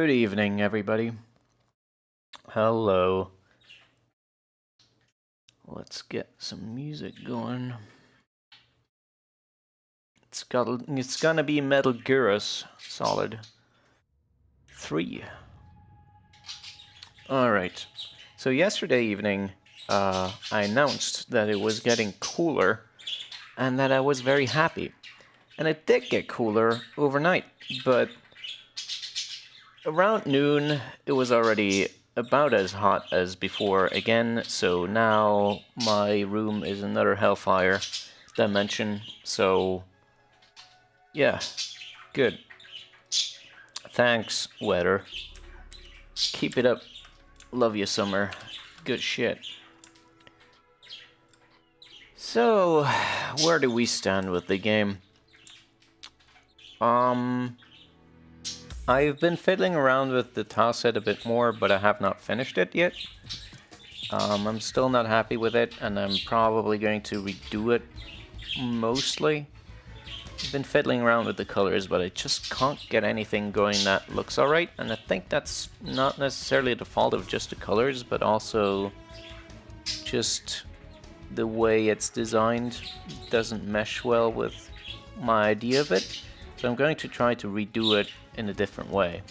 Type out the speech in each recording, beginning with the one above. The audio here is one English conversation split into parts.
Good evening, everybody. Hello. Let's get some music going. It's gonna be Metal Gear Solid 3. Alright. So yesterday evening, I announced that it was getting cooler and that I was very happy. And it did get cooler overnight, but around noon, it was already about as hot as before again, so now my room is another Hellfire dimension, so yeah, good. Thanks, weather. Keep it up. Love you, summer. Good shit. So, where do we stand with the game? I've been fiddling around with the tileset a bit more, but I have not finished it yet. I'm still not happy with it, and I'm probably going to redo it, mostly. I've been fiddling around with the colors, but I just can't get anything going that looks alright, and I think that's not necessarily the fault of just the colors, but also just the way it's designed doesn't mesh well with my idea of it. So I'm going to try to redo it in a different way.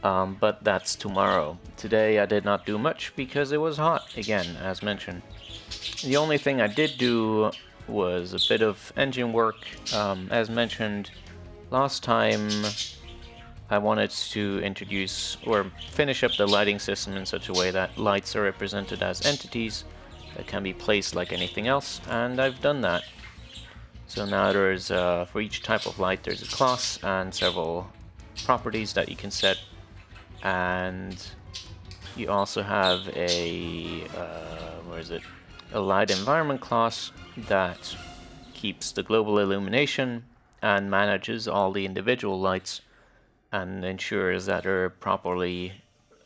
But that's tomorrow. Today I did not do much because it was hot, again, as mentioned. The only thing I did do was a bit of engine work. As mentioned last time, I wanted to introduce or finish up the lighting system in such a way that lights are represented as entities that can be placed like anything else, and I've done that. So now there's, for each type of light, there's a class and several properties that you can set. And you also have a, a light environment class that keeps the global illumination and manages all the individual lights and ensures that they're properly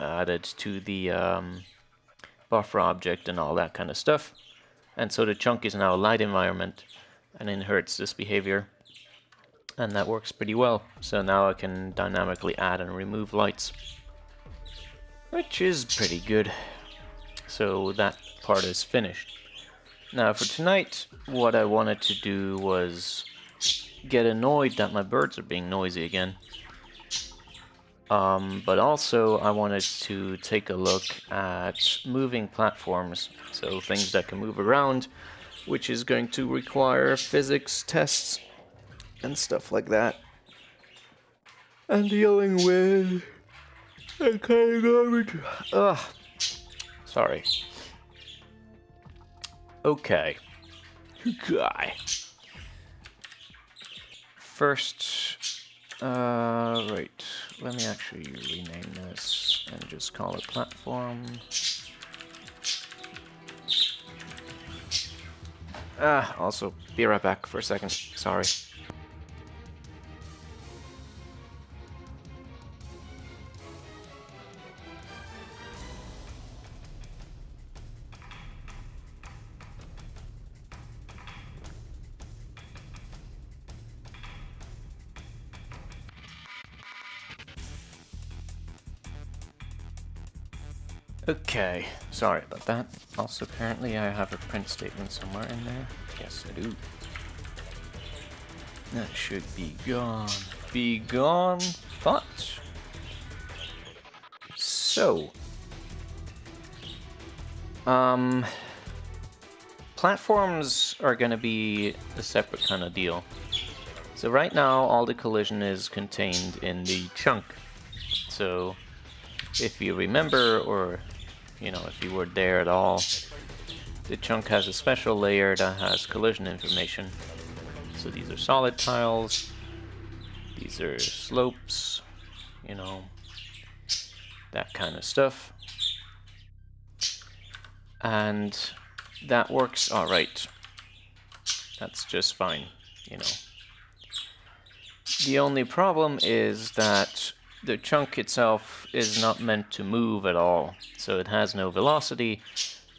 added to the buffer object and all that kind of stuff. And so the chunk is now a light environment and inherits this behavior, and that works pretty well. So now I can dynamically add and remove lights, which is pretty good. So that part is finished. Now for tonight, what I wanted to do was get annoyed that my birds are being noisy again. But also I wanted to take a look at moving platforms, so things that can move around, which is going to require physics tests and stuff like that. And dealing with that kind of garbage. Ugh. Sorry. Okay. Guy. First, right. Let me actually rename this and just call it platform. Also, be right back for a second. Sorry. Okay, sorry about that. Also, apparently I have a print statement somewhere in there. Yes, I do. That should be gone. Be gone, but... So... platforms are gonna be a separate kind of deal. So right now, all the collision is contained in the chunk. So, if you remember, or if you were there at all, the chunk has a special layer that has collision information. So these are solid tiles, these are slopes, that kind of stuff. And that works alright. That's just fine, The only problem is that the chunk itself is not meant to move at all, so it has no velocity,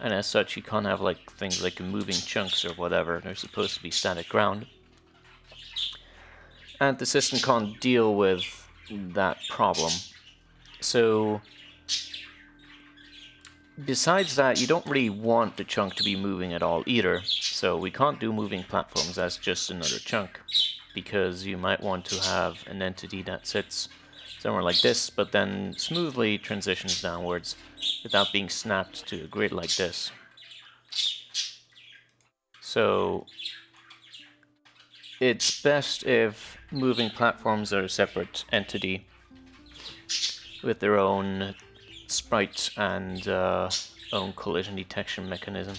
and as such you can't have things like moving chunks or whatever. They're supposed to be static ground. And the system can't deal with that problem. So besides that, you don't really want the chunk to be moving at all either. So we can't do moving platforms as just another chunk, because you might want to have an entity that sits somewhere like this, but then smoothly transitions downwards without being snapped to a grid like this. So it's best if moving platforms are a separate entity with their own sprite and own collision detection mechanism.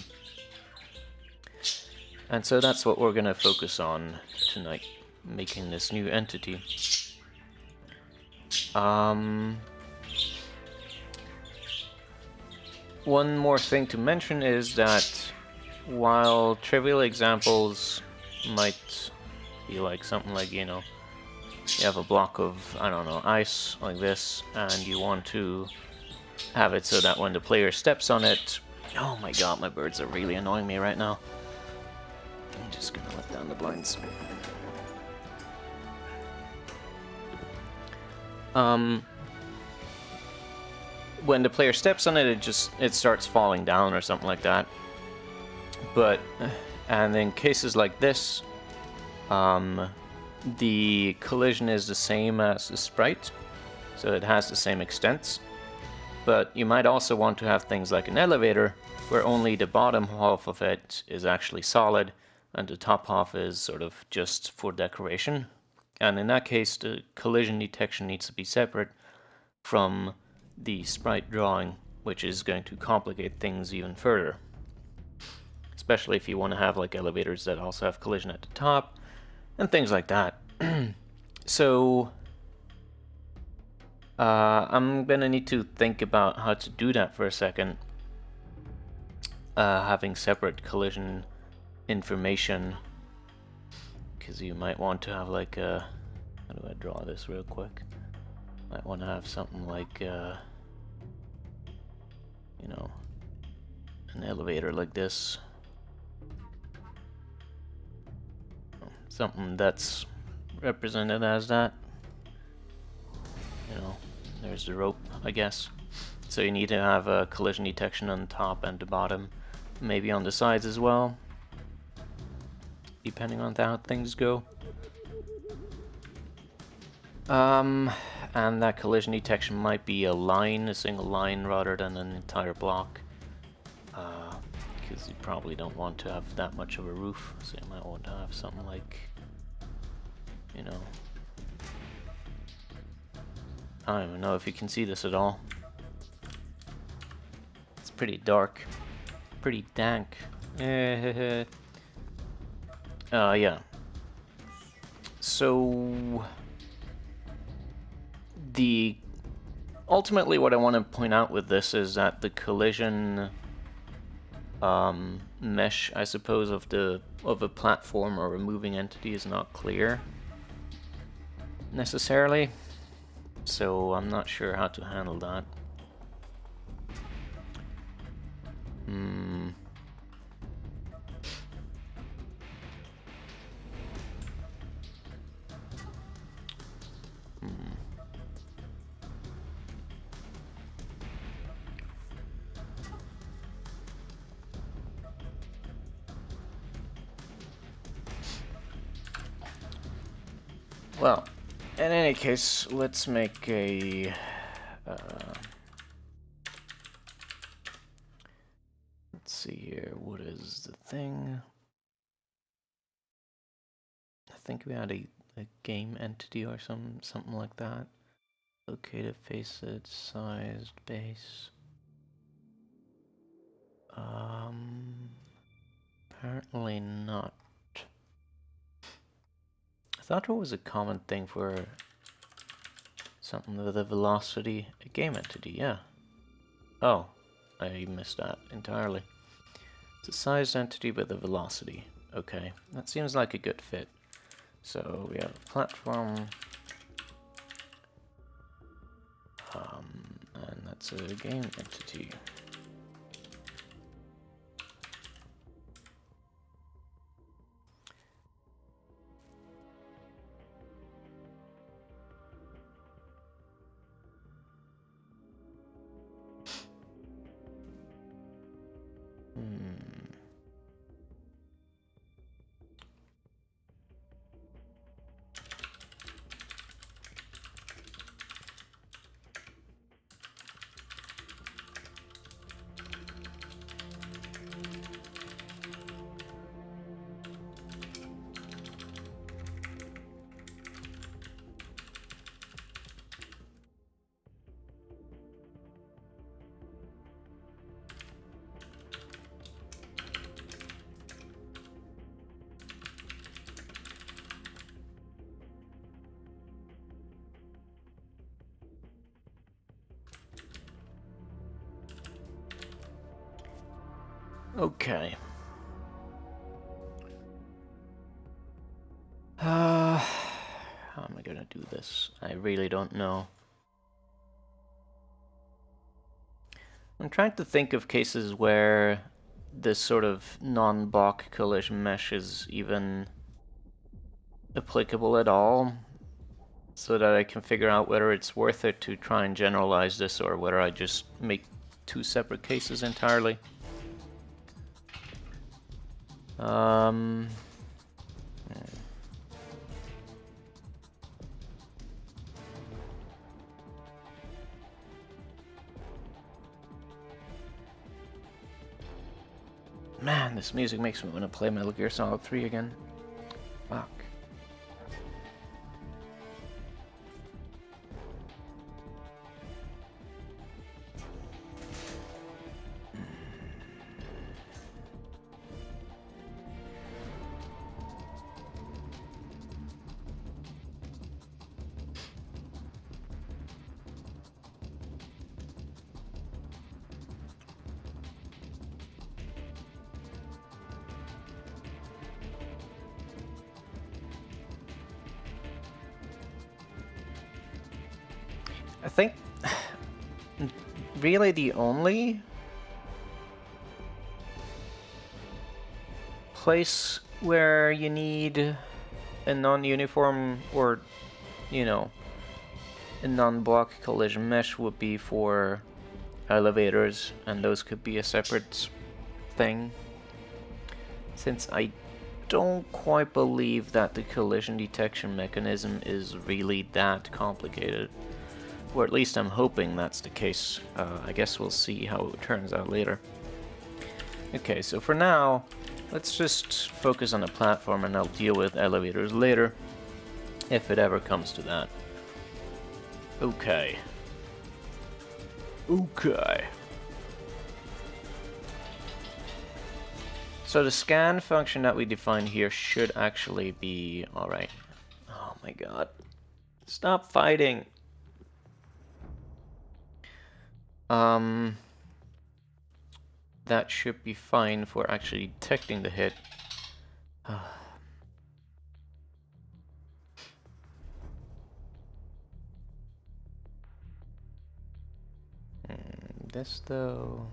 And so that's what we're going to focus on tonight, making this new entity. One more thing to mention is that while trivial examples might be like something like, you know, you have a block of, I don't know, ice like this, and you want to have it so that when the player steps on it... Oh my god, my birds are really annoying me right now. I'm just gonna let down the blinds. When the player steps on it, it starts falling down or something like that. And in cases like this, the collision is the same as the sprite, so it has the same extents. But you might also want to have things like an elevator, where only the bottom half of it is actually solid, and the top half is sort of just for decoration. And in that case, the collision detection needs to be separate from the sprite drawing, which is going to complicate things even further. Especially if you want to have like elevators that also have collision at the top, and things like that. So I'm gonna need to think about how to do that for a second. Having separate collision information, because you might want to have like a... How do I draw this real quick? Might want to have something like, you know, an elevator like this. Something that's represented as that. You know, there's the rope, I guess. So you need to have a collision detection on the top and the bottom, maybe on the sides as well, depending on how things go. And that collision detection might be a line, a single line, rather than an entire block. Because you probably don't want to have that much of a roof, so you might want to have something like, you know... I don't even know if you can see this at all. It's pretty dark. Pretty dank. Yeah. So... Ultimately what I want to point out with this is that the collision mesh, I suppose, of a platform or a moving entity is not clear necessarily. So I'm not sure how to handle that. Well, in any case, let's make a... let's see here, what is the thing? I think we had a game entity or something like that. Located, facet, sized, base. Apparently not. I thought there was a common thing for something with a velocity, a game entity, yeah. Oh, I missed that entirely. It's a sized entity with a velocity. Okay, that seems like a good fit. So we have a platform, and that's a game entity. Okay. How am I gonna do this? I really don't know. I'm trying to think of cases where this sort of non-block collision mesh is even applicable at all, so that I can figure out whether it's worth it to try and generalize this or whether I just make two separate cases entirely. Hmm. Man, this music makes me want to play Metal Gear Solid 3 again. Fuck. I think really the only place where you need a non-uniform or, you know, a non-block collision mesh would be for elevators, and those could be a separate thing. Since I don't quite believe that the collision detection mechanism is really that complicated. Or at least I'm hoping that's the case. I guess we'll see how it turns out later. Okay, so for now, let's just focus on the platform and I'll deal with elevators later, if it ever comes to that. Okay. Okay. So the scan function that we define here should actually be alright. Oh my god. Stop fighting! That should be fine for actually detecting the hit. This though...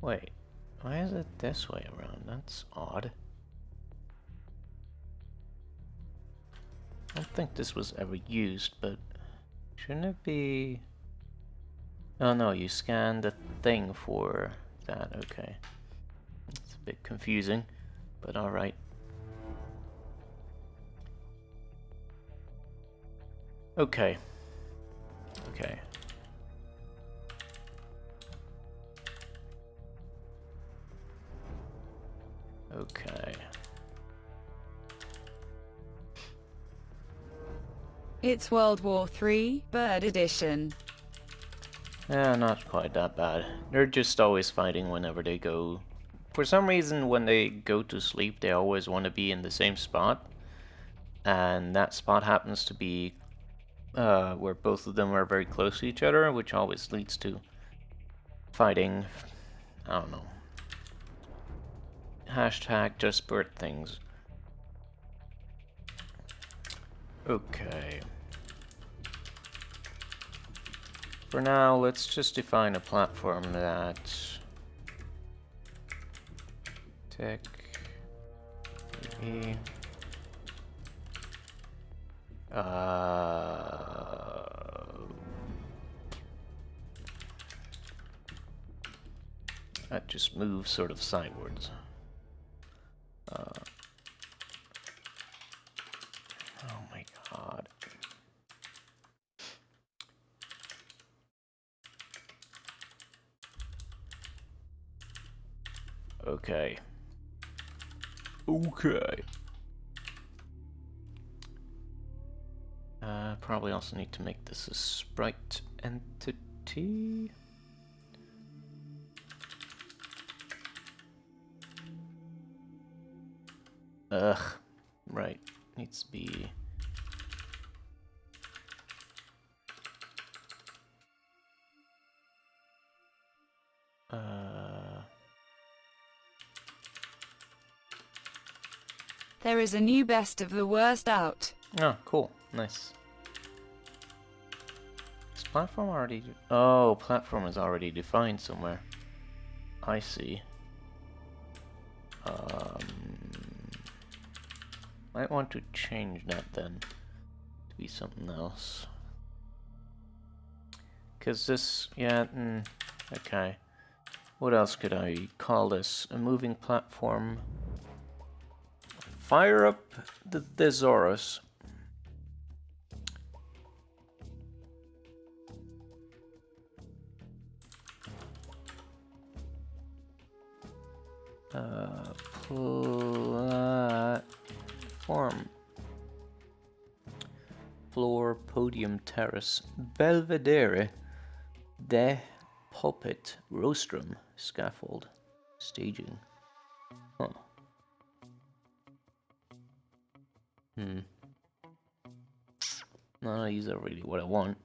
Wait, why is it this way around? That's odd. I don't think this was ever used, but shouldn't it be... Oh no, you scan the thing for that, okay. It's a bit confusing, but alright. Okay. Okay. Okay. It's World War III, Bird Edition. Yeah, not quite that bad. They're just always fighting whenever they go... For some reason, when they go to sleep, they always want to be in the same spot. And that spot happens to be where both of them are very close to each other, which always leads to fighting. I don't know. Hashtag just bird things. Okay. For now, let's just define a platform that... Tech... TV... That just moves sort of sidewards. Oh my god. Okay. Okay. Probably also need to make this a sprite entity. Ugh. Right. Needs to be... There is a new best of the worst out. Oh, cool. Nice. Is platform already... Oh, platform is already defined somewhere. I see. Might want to change that then to be something else. Cause this, yeah, okay. What else could I call this? A moving platform. Fire up the thesaurus. Platform. Floor, podium, terrace, belvedere, de pulpit, rostrum, scaffold, staging. Huh. None of these are really what I want.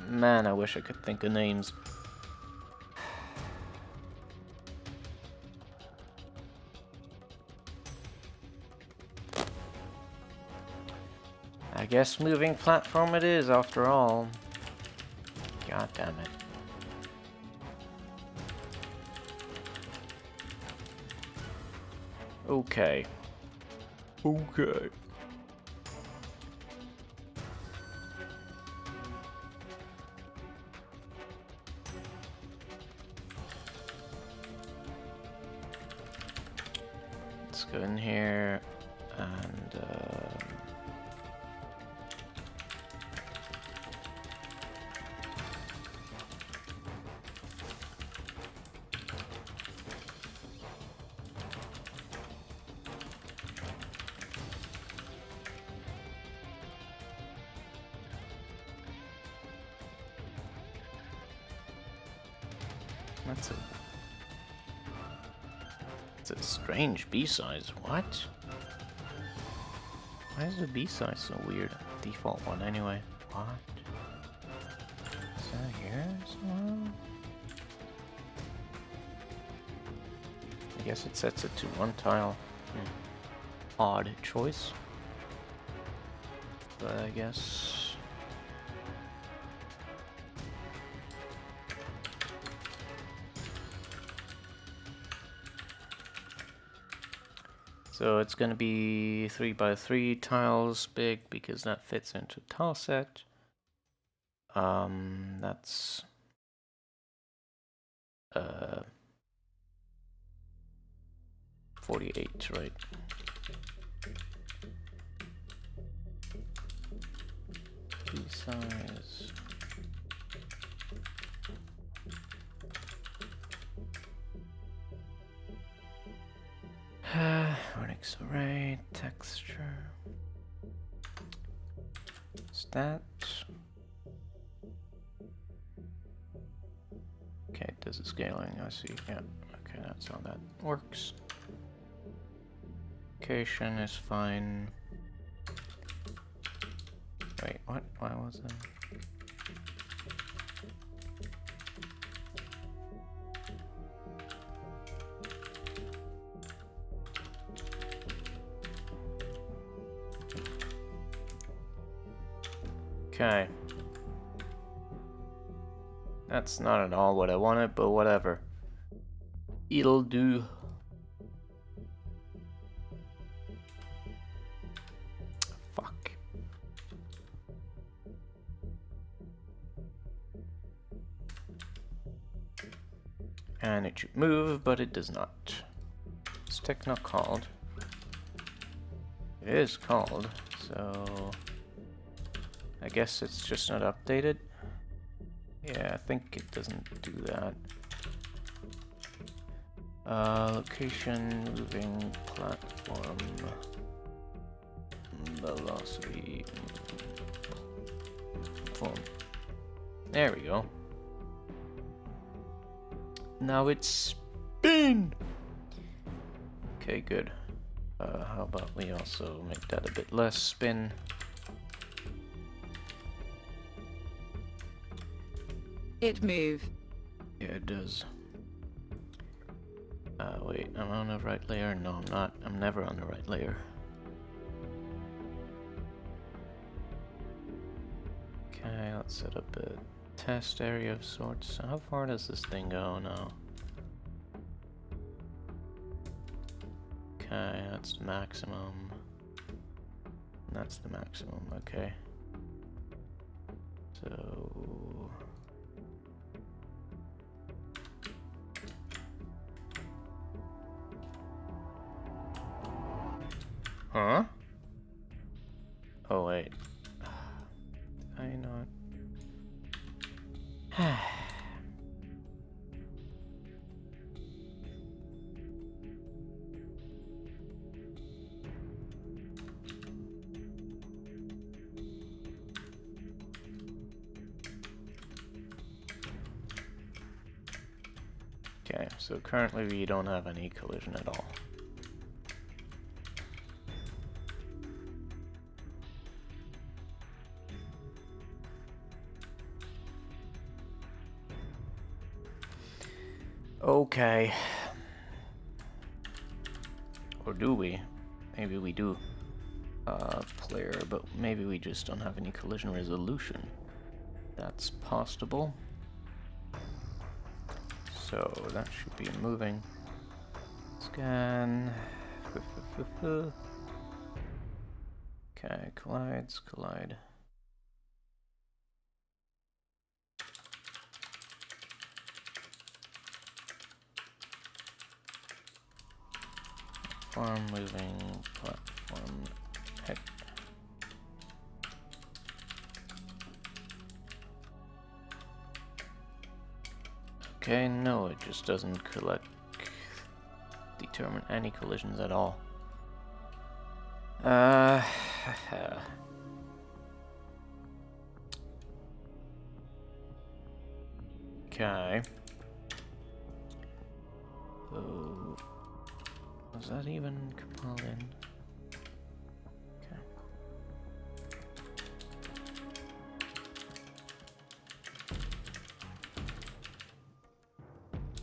Man, I wish I could think of names. I guess moving platform it is after all. God damn it. Okay. Okay. Let's go in here and It's a strange B-size. What? Why is the B-size so weird? Default one anyway. What? Is that here somewhere? I guess it sets it to one tile. Odd choice. But I guess... So it's going to be 3 by 3 tiles big because that fits into tile set. That's 48, right? Key size. Onyx array, texture, stat. Okay, it does the scaling, I see, yeah. Okay, that's how that works. Location is fine. Wait, what? Why was that? Okay. That's not at all what I wanted, but whatever. It'll do. Fuck. And it should move, but it does not. Is tech not called? It is called, so... I guess it's just not updated. Yeah, I think it doesn't do that. Location, moving platform, velocity, form. There we go. Now it's spin! Okay, good. How about we also make that a bit less spin? It move. Yeah, it does. Wait, I'm on the right layer? No, I'm not. I'm never on the right layer. Okay, let's set up a test area of sorts. How far does this thing go now? Okay, that's the maximum. That's the maximum, okay. So... Huh? Oh, wait. I know it. Okay, so currently we don't have any collision at all. Okay. Or do we? Maybe we do. Player, but maybe we just don't have any collision resolution. That's possible. So that should be moving. Scan. Okay, collides, collide. Platform moving, platform head. Okay, no, it just doesn't determine any collisions at all. Okay. Oh, was that even compiled in? Okay.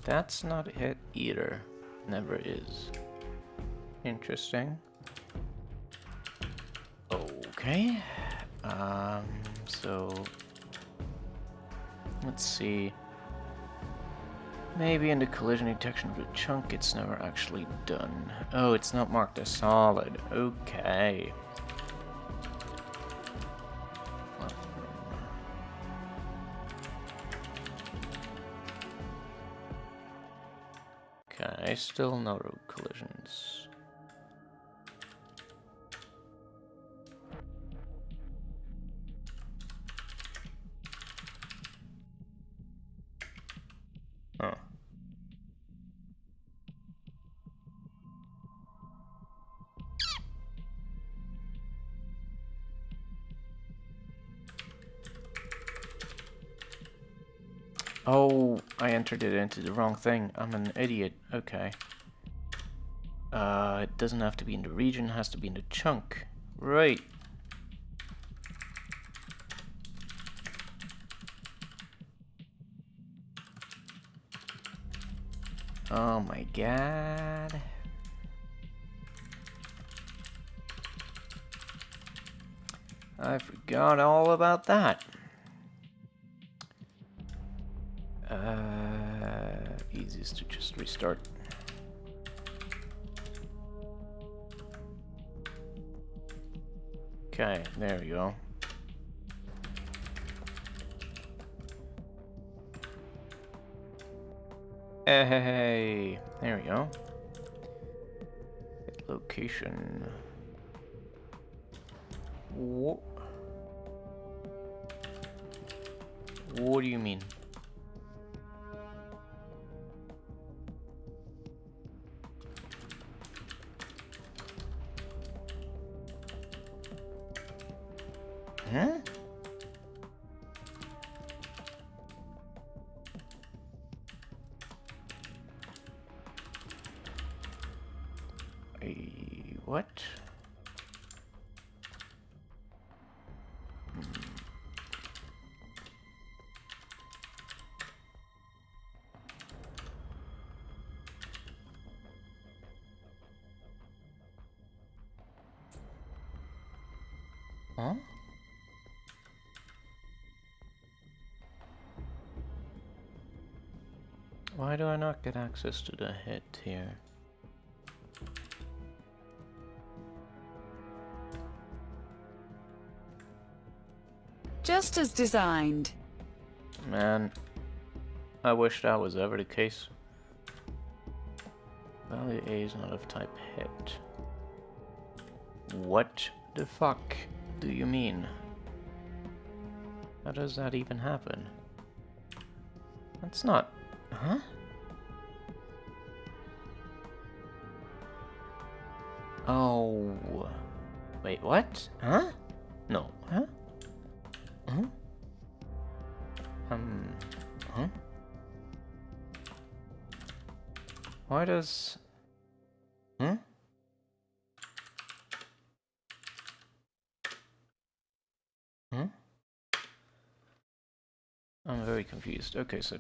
That's not it either. Never is. Interesting. Okay. So let's see. Maybe in the collision detection of the chunk, it's never actually done. Oh, it's not marked as solid. Okay. Okay, still no road collisions. Huh. Oh, I entered it into the wrong thing. I'm an idiot. Okay. It doesn't have to be in the region, it has to be in the chunk. Right. Oh my god. I forgot all about that. Easiest to just restart. Okay, there we go. Hey, there we go. Hit location. What do you mean? Huh? What? Huh? Why do I not get access to the hit here? Just as designed. Man, I wish that was ever the case. Value A is not of type hit. What the fuck do you mean? How does that even happen? That's not... Huh? Oh... Wait, what? Huh? No. Huh? Huh? Huh? Why does... Huh? Huh? I'm very confused. Okay, so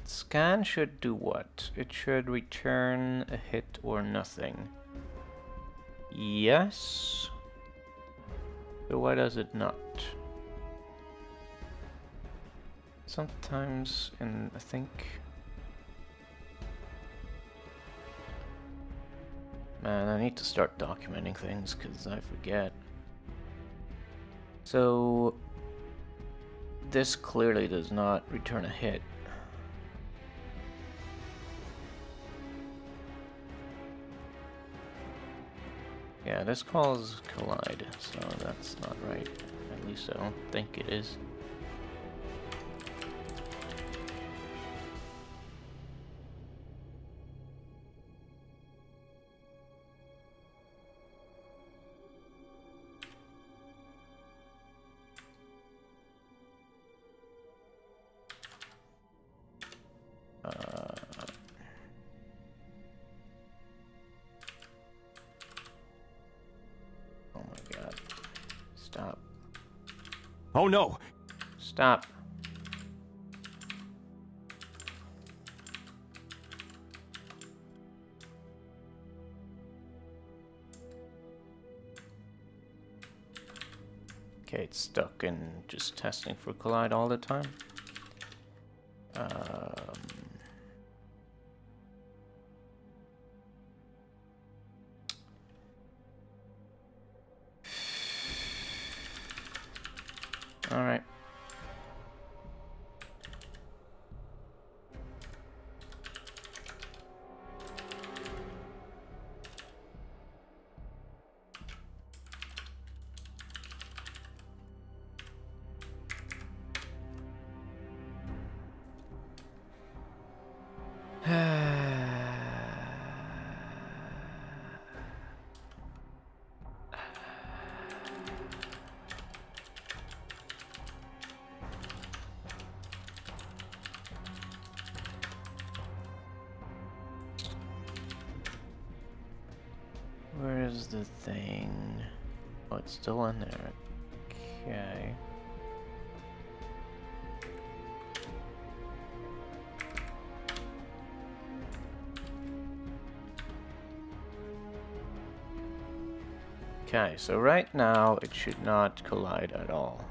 scan should do what? It should return a hit or nothing. Yes? So why does it not? Sometimes in, I think... Man, I need to start documenting things because I forget. So... This clearly does not return a hit. Yeah, this calls collide, so that's not right. At least I don't think it is. Oh my god. Stop. Oh no! Stop. Okay, it's stuck in just testing for collide all the time. Alright. Where is the thing? Oh, it's still in there. Okay. Okay, so right now it should not collide at all.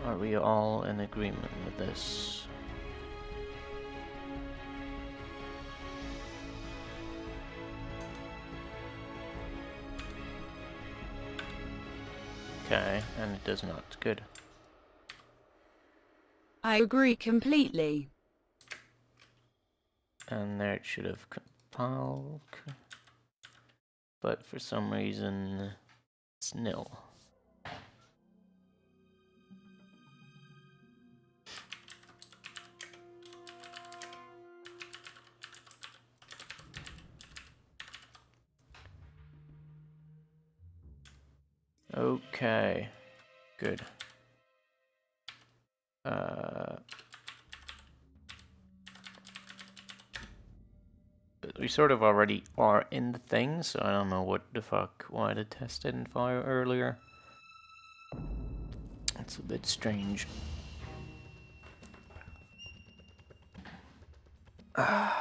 Are we all in agreement with this? Okay, and it does not. Good. I agree completely. And there it should have compiled. But for some reason, it's nil. Okay, good. We sort of already are in the thing, so I don't know what the fuck, why the test didn't fire earlier. It's a bit strange. I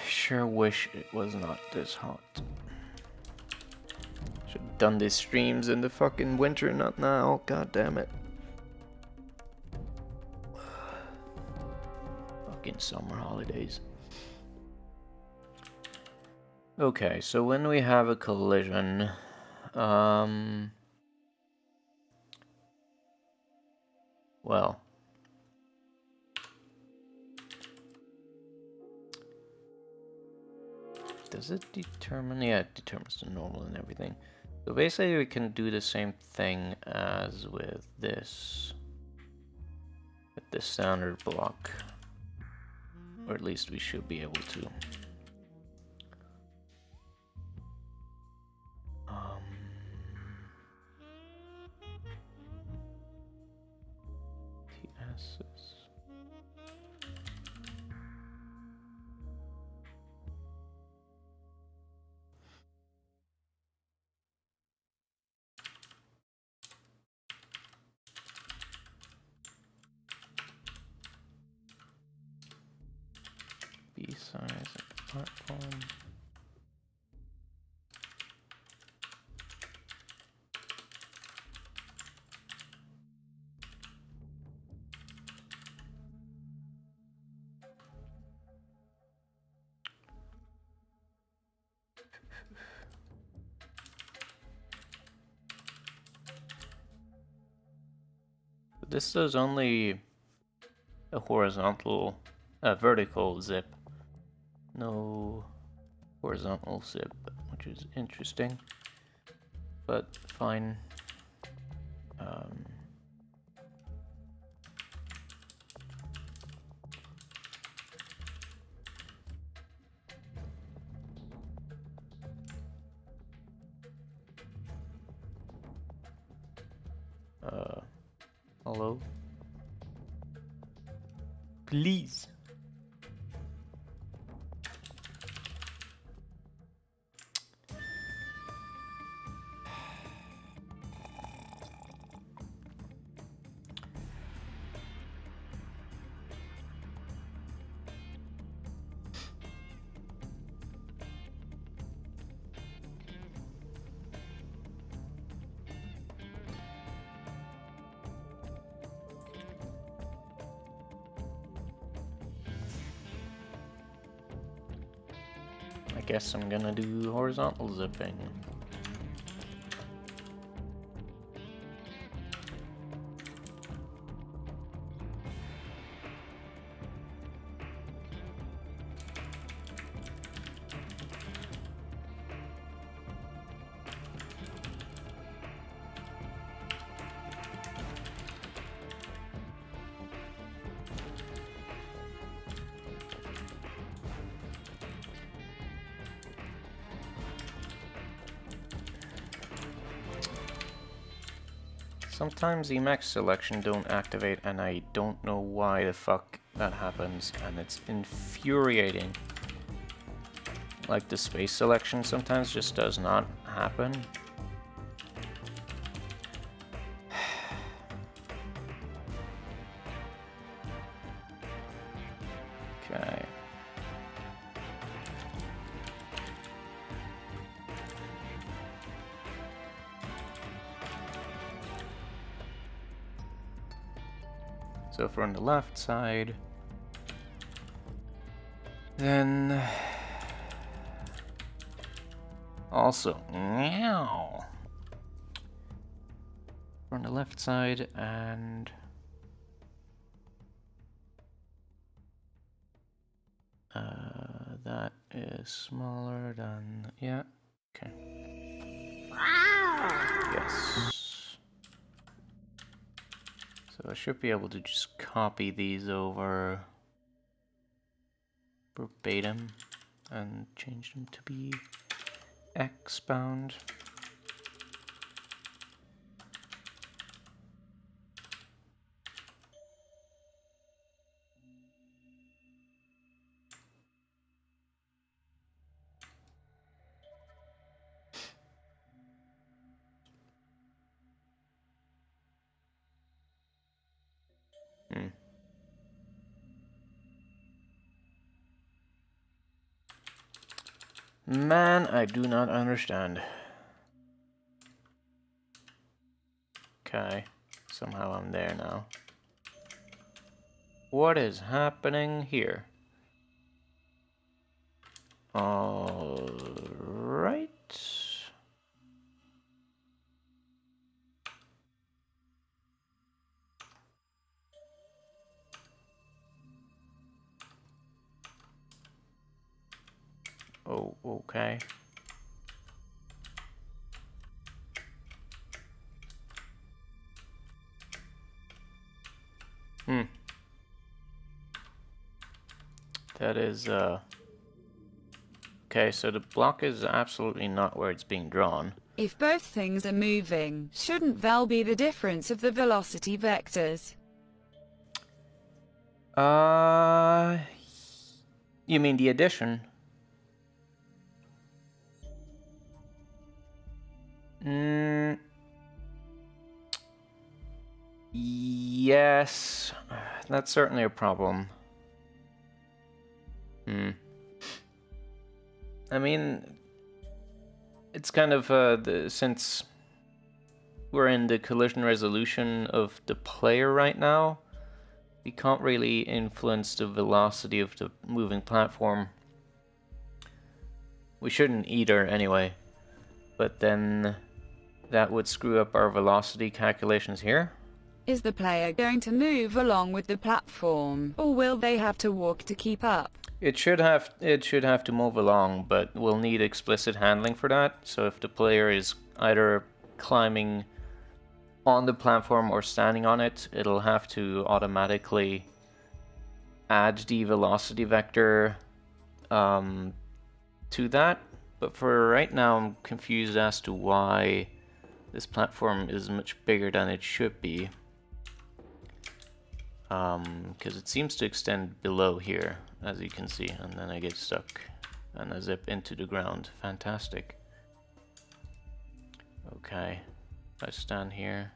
sure wish it was not this hot. Should have done these streams in the fucking winter, not now. God damn it. Fucking summer holidays. Okay, so when we have a collision, well, does it determine? Yeah, it determines the normal and everything. So basically we can do the same thing as with this standard block. Or at least we should be able to. TS's. B-size platform. This does only a horizontal, vertical zip. No horizontal zip, which is interesting, but fine. Hello? Please. I guess I'm gonna do horizontal zipping. Sometimes Emacs selection don't activate and I don't know why the fuck that happens, and it's infuriating. Like the space selection sometimes just does not happen. Okay. So if we're on the left side, then also, meow. We're on the left side, and that is smaller than, yeah, okay. Yes. So I should be able to just copy these over verbatim and change them to be X-bound. Hmm. Man, I do not understand. Okay, somehow I'm there now. What is happening here? All right. Oh, okay. Hmm. That is, okay, so the block is absolutely not where it's being drawn. If both things are moving, shouldn't val be the difference of the velocity vectors? You mean the addition? Hmm. Yes, that's certainly a problem. Hmm. I mean, it's kind of, since we're in the collision resolution of the player right now, we can't really influence the velocity of the moving platform. We shouldn't either, anyway. But then that would screw up our velocity calculations here. Is the player going to move along with the platform, or will they have to walk to keep up? It should have to move along, but we'll need explicit handling for that. So if the player is either climbing on the platform or standing on it, it'll have to automatically add the velocity vector to that. But for right now, I'm confused as to why this platform is much bigger than it should be. Because it seems to extend below here, as you can see, and then I get stuck and I zip into the ground. Fantastic. Okay, if I stand here.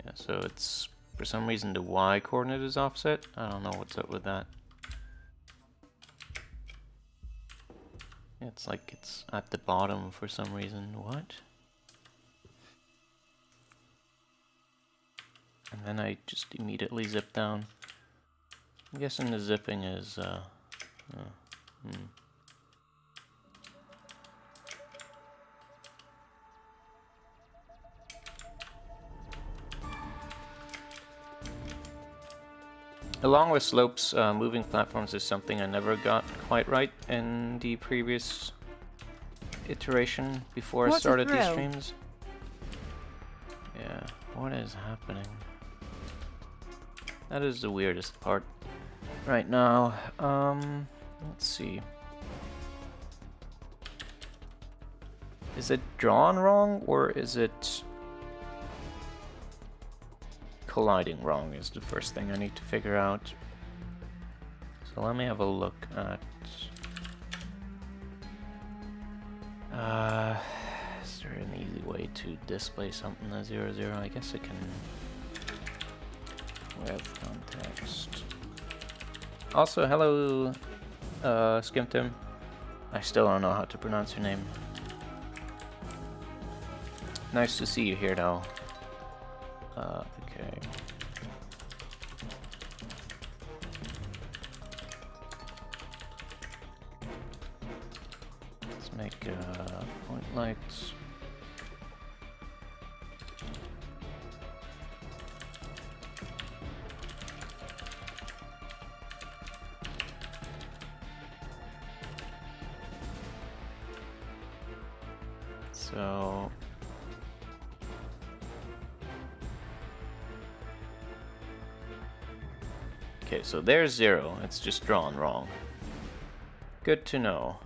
Yeah, so it's, for some reason, the Y coordinate is offset. I don't know what's up with that. It's like it's at the bottom for some reason. What? And then I just immediately zip down. I'm guessing the zipping is, Along with slopes, moving platforms is something I never got quite right in the previous iteration before I started these streams. Yeah, what is happening? That is the weirdest part right now. Let's see. Is it drawn wrong, or is it colliding wrong is the first thing I need to figure out. So let me have a look at... is there an easy way to display something as 0, 0? I guess I can... with context. Also, hello, Skimtim. I still don't know how to pronounce your name. Nice to see you here, though. Okay. Let's make point lights. So... okay, so there's 0. It's just drawn wrong. Good to know.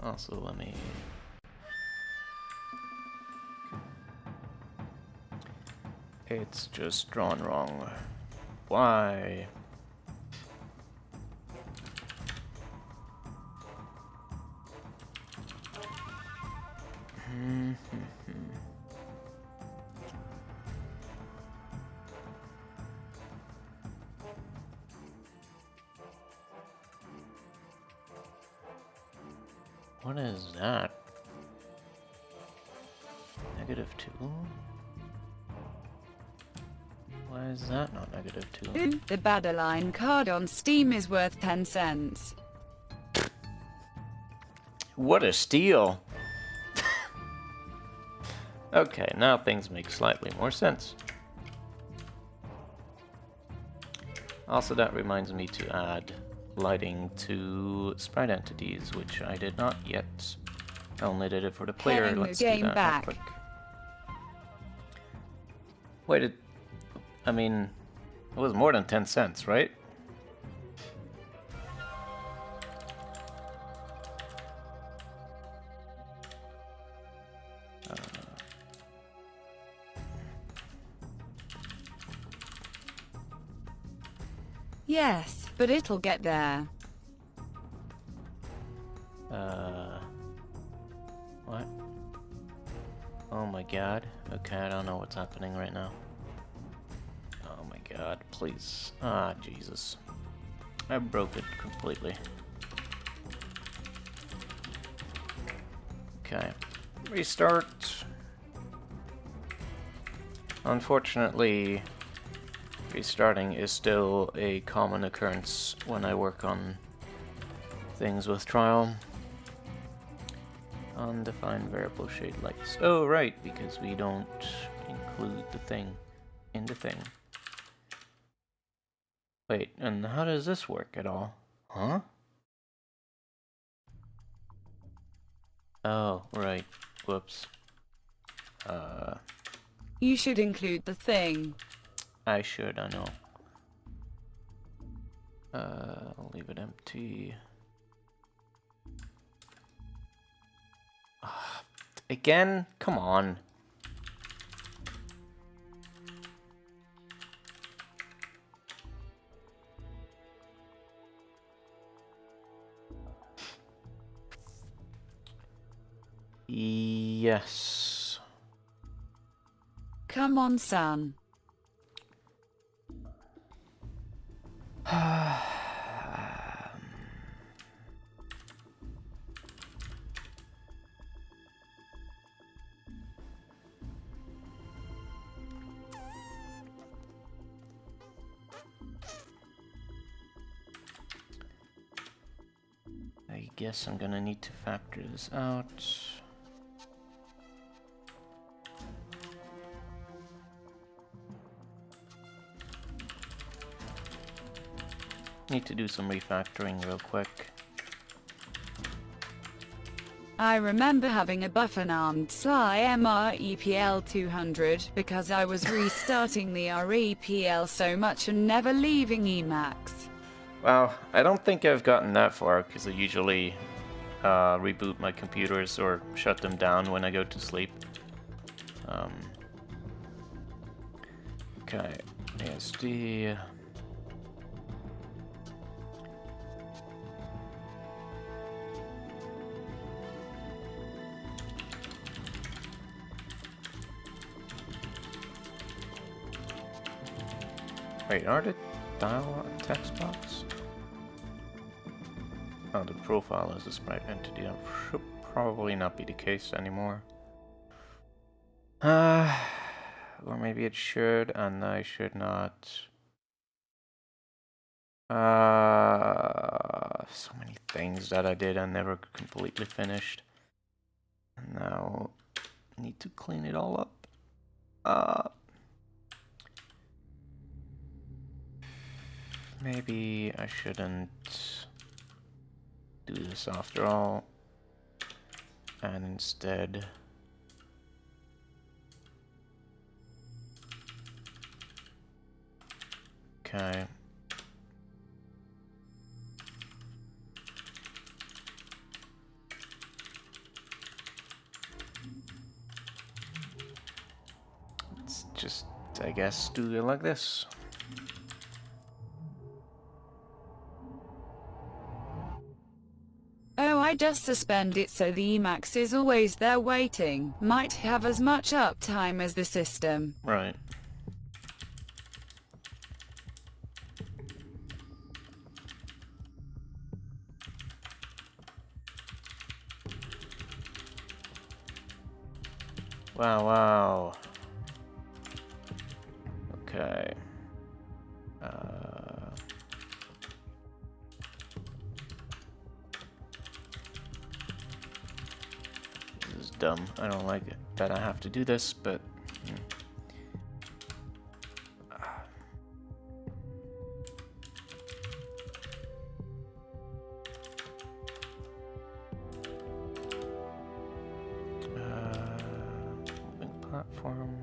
Also, let me... it's just drawn wrong. Why? What is that? -2? Why is that not -2? Ooh, the Battleline card on Steam is worth 10 cents. What a steal! Okay, now things make slightly more sense. Also, that reminds me to add lighting to sprite entities, which I did not yet. I only did it for the player. Playing the Let's do game that back. real quick. Wait, I mean, it was more than 10 cents, right? Yes, but it'll get there. What? Oh my god. Okay, I don't know what's happening right now. Oh my god, please. Ah, Jesus. I broke it completely. Okay. Restart. Unfortunately, restarting is still a common occurrence when I work on things with Trial. Undefined variable shade lights. Oh, right, because we don't include the thing in the thing. Wait, and how does this work at all? Huh? Oh, right. Whoops. You should include the thing. I should, I know. I'll leave it empty. Again? Come on. Yes. Come on, son. I guess I'm gonna need to factor this out. Need to do some refactoring real quick. I remember having a buffer-armed Sly MREPL 200 because I was restarting the REPL so much and never leaving Emacs. Well, I don't think I've gotten that far because I usually reboot my computers or shut them down when I go to sleep. Okay, ASD. Wait, are the dial text box? Oh, the profile is a sprite entity. That should probably not be the case anymore. Or maybe it should, and I should not. So many things that I did and never completely finished. And now, I need to clean it all up. Maybe I shouldn't do this after all, and instead okay. Let's just, I guess, do it like this. Oh, I just suspend it so the Emacs is always there waiting. Might have as much uptime as the system. Right. Wow, wow. Okay. This is dumb. I don't like it that I have to do this, but... moving platform.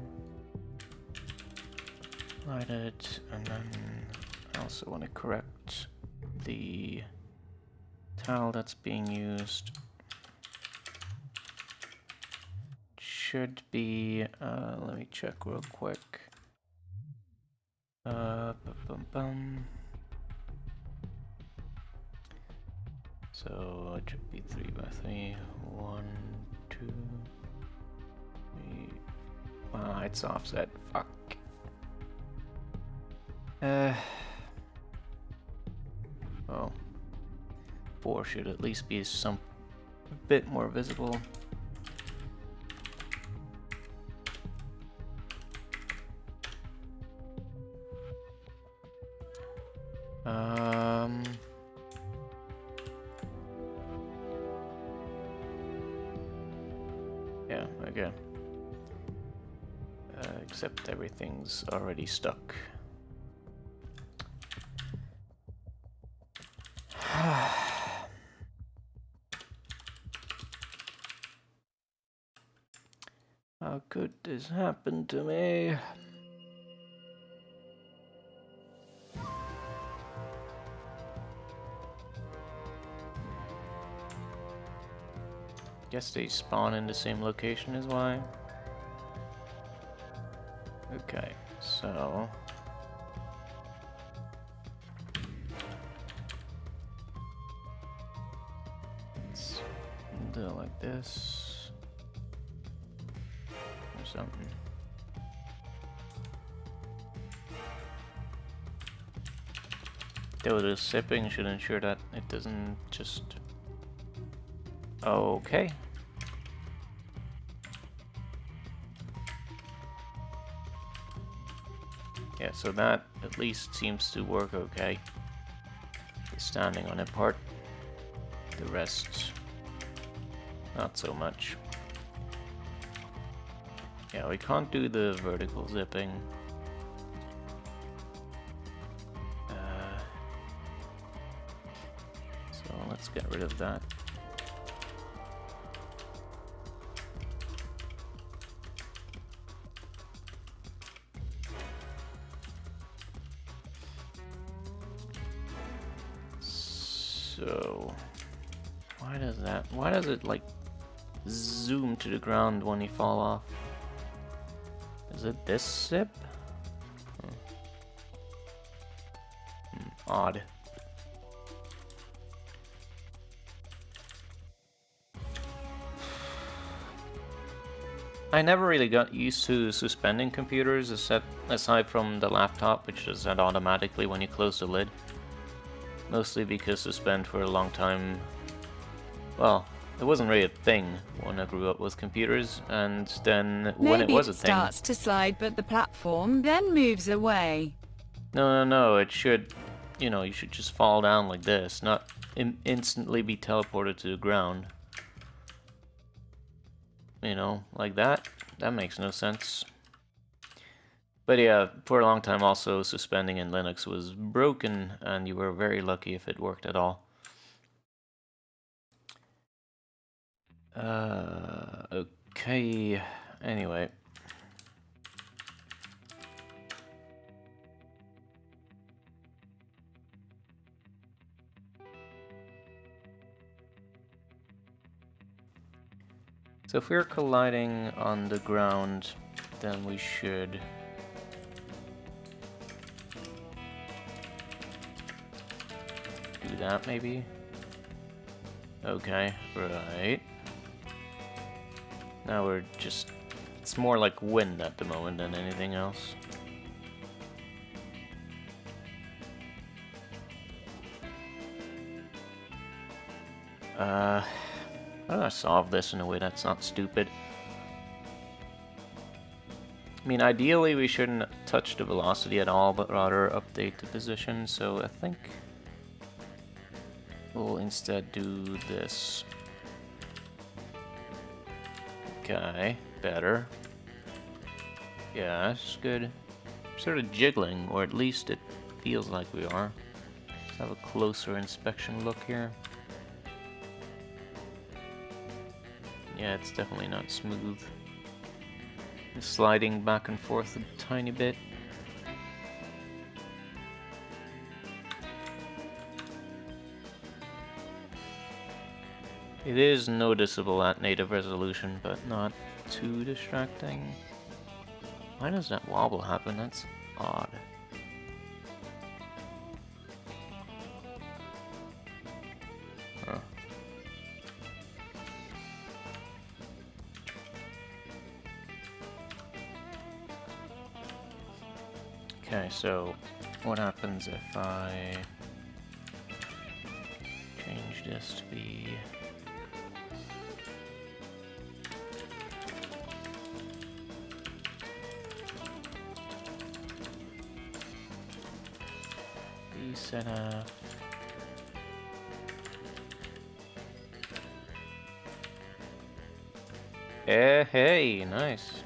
Light it, and then I also want to correct the tile that's being used. Should be, let me check real quick. Bum. So it should be 3 by 3. 1, 2, 3. Wow, it's offset. Fuck. Well, 4 should at least be a bit more visible. Yeah, okay. Except everything's already stuck. How could this happen to me? Guess they spawn in the same location is why. Okay, so... let's do it like this. Or something. Though the sipping should ensure that it doesn't just... Okay. Yeah, so that at least seems to work okay. The standing on it part. The rest, not so much. Yeah, we can't do the vertical zipping. So let's get rid of that. So, why does it like zoom to the ground when you fall off? Is it this zip? Odd. I never really got used to suspending computers aside from the laptop, which does that automatically when you close the lid. Mostly because suspend for a long time, well, it wasn't really a thing when I grew up with computers, and then when it was a thing... Maybe it starts to slide, but the platform then moves away. No, it should, you should just fall down like this, not instantly be teleported to the ground. Like that. That makes no sense. But yeah, for a long time also suspending in Linux was broken, and you were very lucky if it worked at all. Okay, anyway. So if we're colliding on the ground, then we should... do that, maybe? Okay, right. Now we're just... it's more like wind at the moment than anything else. How do I solve this in a way that's not stupid? I mean, ideally we shouldn't touch the velocity at all, but rather update the position, so I think we'll instead do this. Okay, better. Yeah, that's good. Sort of jiggling, or at least it feels like we are. Let's have a closer inspection look here. Yeah, it's definitely not smooth. It's sliding back and forth a tiny bit. It is noticeable at native resolution, but not too distracting. Why does that wobble happen? That's odd. Huh. Okay, so what happens if I change this to be setup? Hey, nice.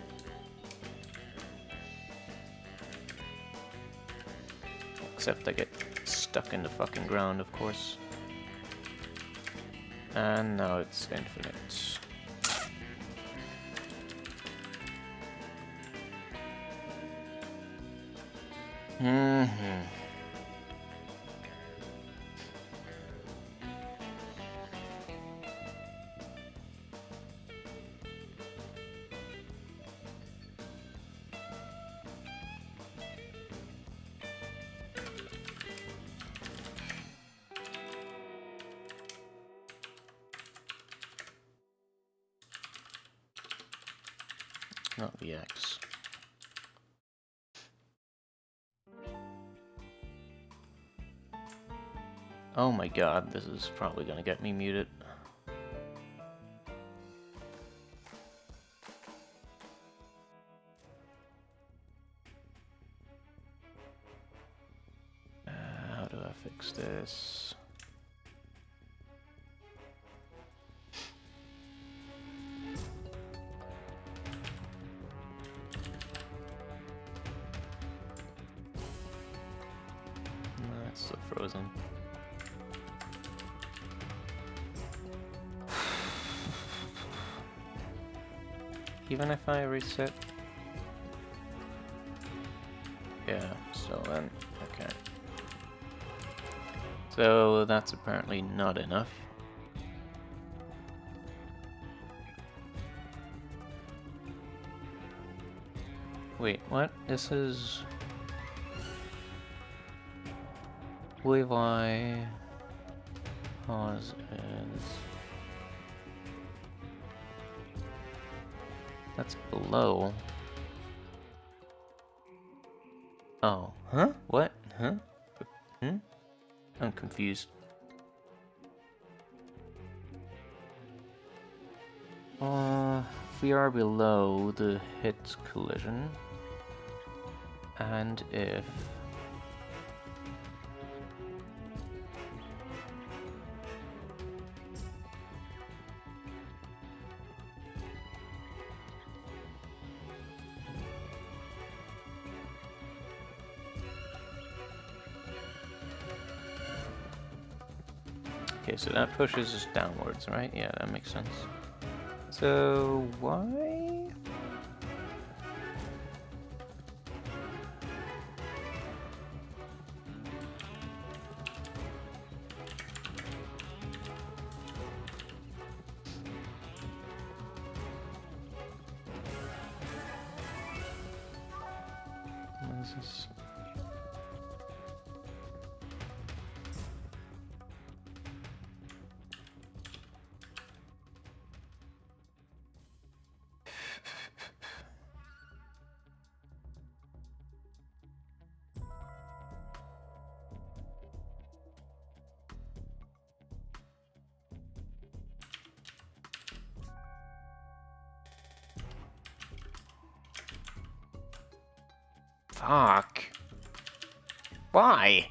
Except I get stuck in the fucking ground, of course. And now it's infinite. Not the X. Oh my god, this is probably gonna get me muted. How do I fix this? That's still frozen. Even if I reset? Yeah, so then, okay. So that's apparently not enough. Wait, what? This is... Wave I... Pause is... That's below. Oh, huh? What? Huh? Hmm? I'm confused. If we are below the hit collision, and if okay, so that pushes us downwards, right? Yeah, that makes sense. So, why? What is this? Fuck. Why?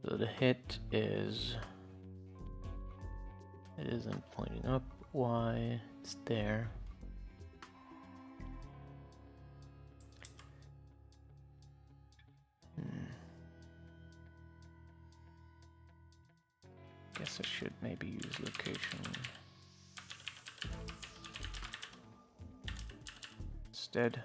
So the hit is... It isn't pointing up. Why? It's there. Guess I should maybe use location instead.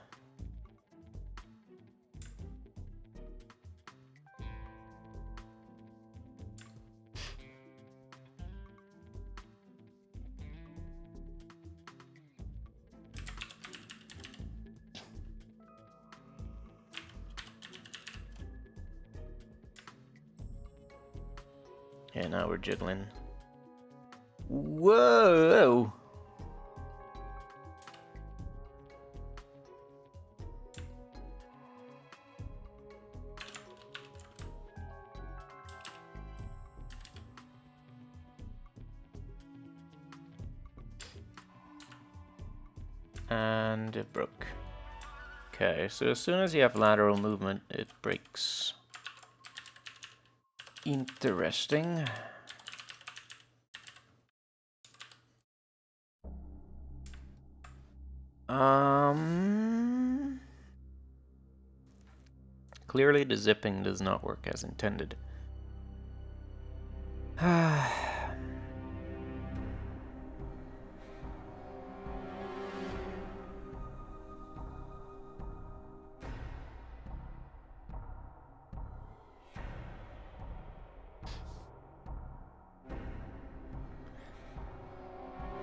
Yeah, now we're jiggling. Whoa! And it broke. Okay, so as soon as you have lateral movement, it breaks. Interesting. Clearly the zipping does not work as intended.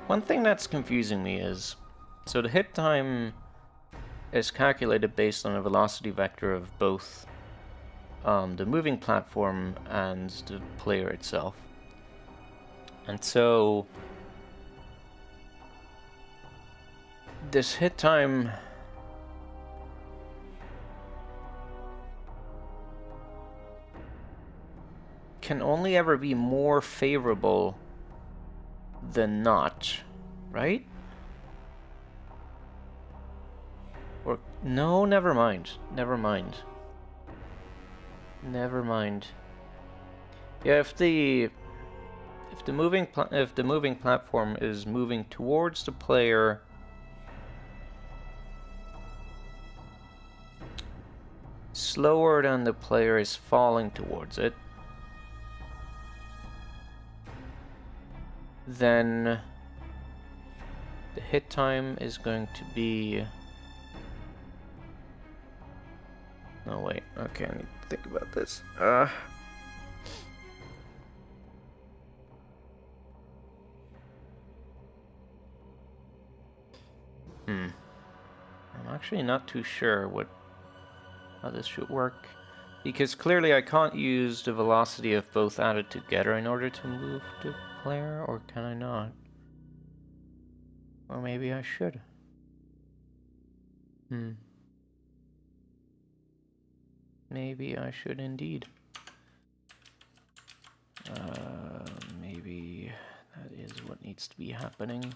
One thing that's confusing me is, so the hit time is calculated based on a velocity vector of both the moving platform and the player itself. And so this hit time can only ever be more favorable than not, right? Or no, never mind. Never mind. Never mind. Yeah, if the moving platform is moving towards the player, slower than the player is falling towards it, then the hit time is going to be... No, wait. Okay, I need to think about this. I'm actually not too sure how this should work. Because clearly I can't use the velocity of both added together in order to move the player, or can I not? Or maybe I should. Maybe I should indeed. Maybe that is what needs to be happening.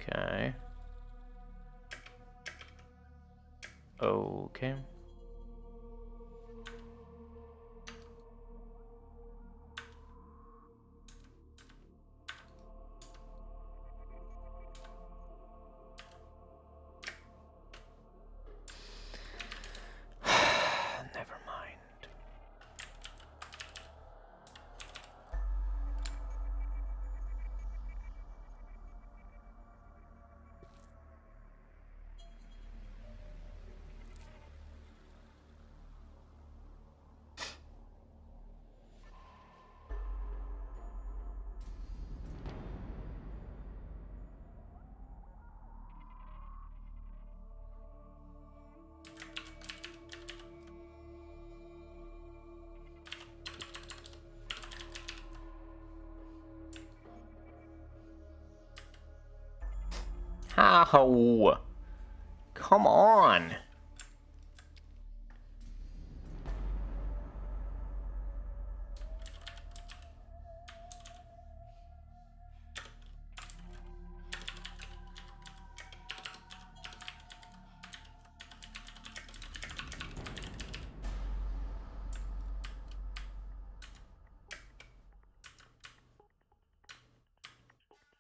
Okay. Okay. Never mind. How? Come on!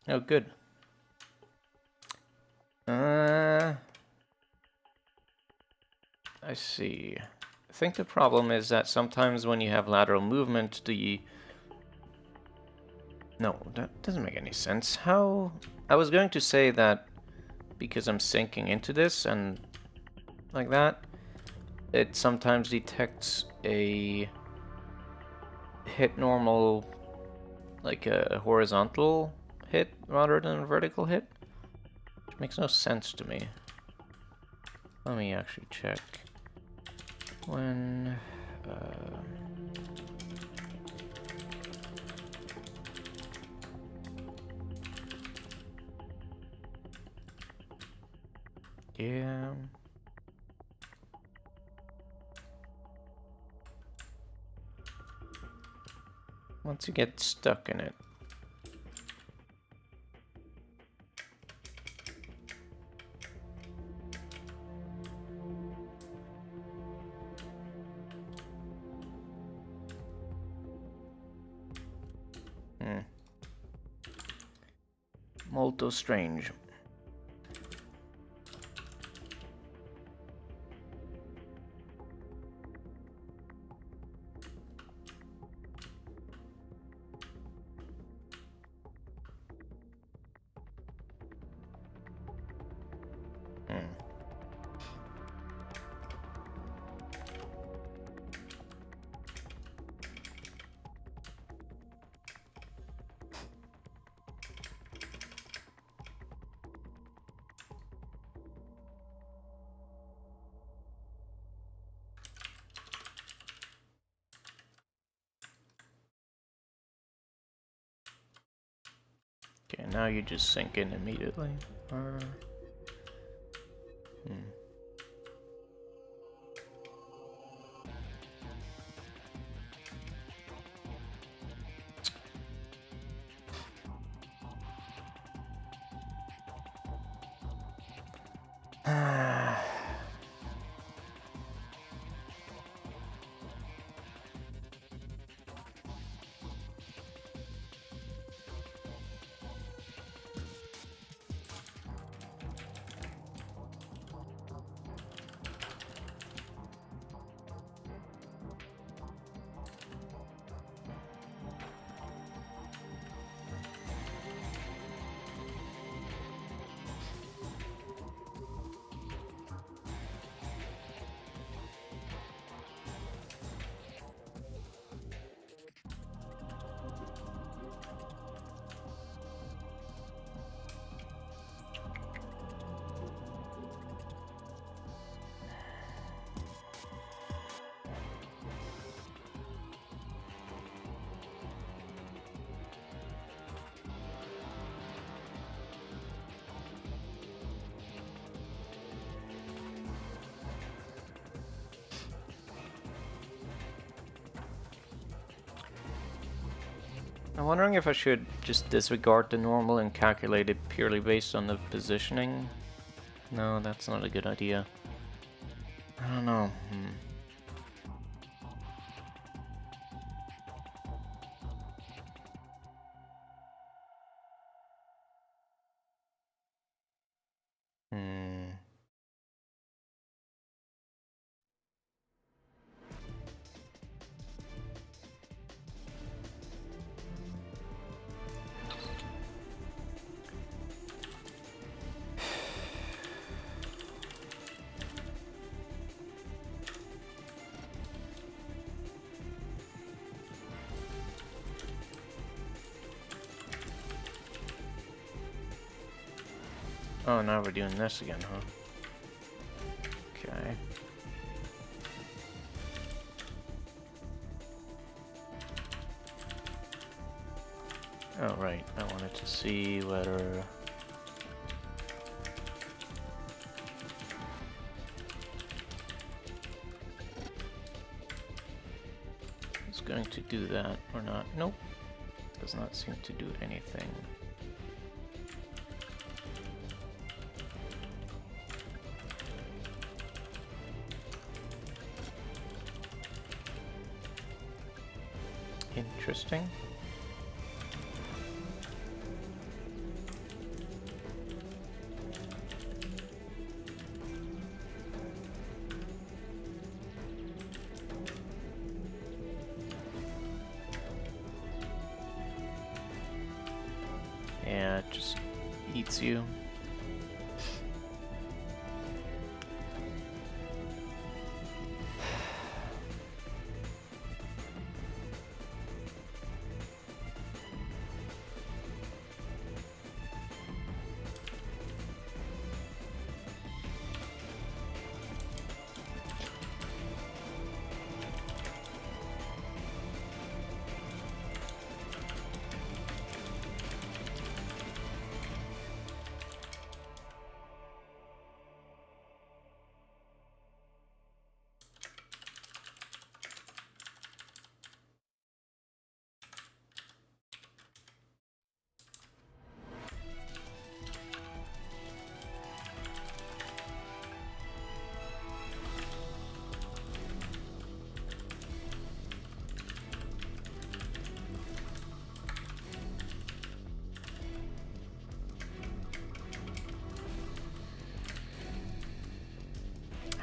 Oh, good. I see. I think the problem is that sometimes when you have lateral movement, No, that doesn't make any sense. How... I was going to say that because I'm sinking into this and like that, it sometimes detects a hit normal, like a horizontal hit rather than a vertical hit, which makes no sense to me. Let me actually check. When... yeah... Once you get stuck in it. Molto strange. Okay, now you just sink in immediately. I'm wondering if I should just disregard the normal and calculate it purely based on the positioning. No, that's not a good idea. I don't know. Oh, now we're doing this again, huh? Okay. Oh, right. I wanted to see whether... it's going to do that or not. Nope. Does not seem to do anything. Interesting. Yeah, it just eats you.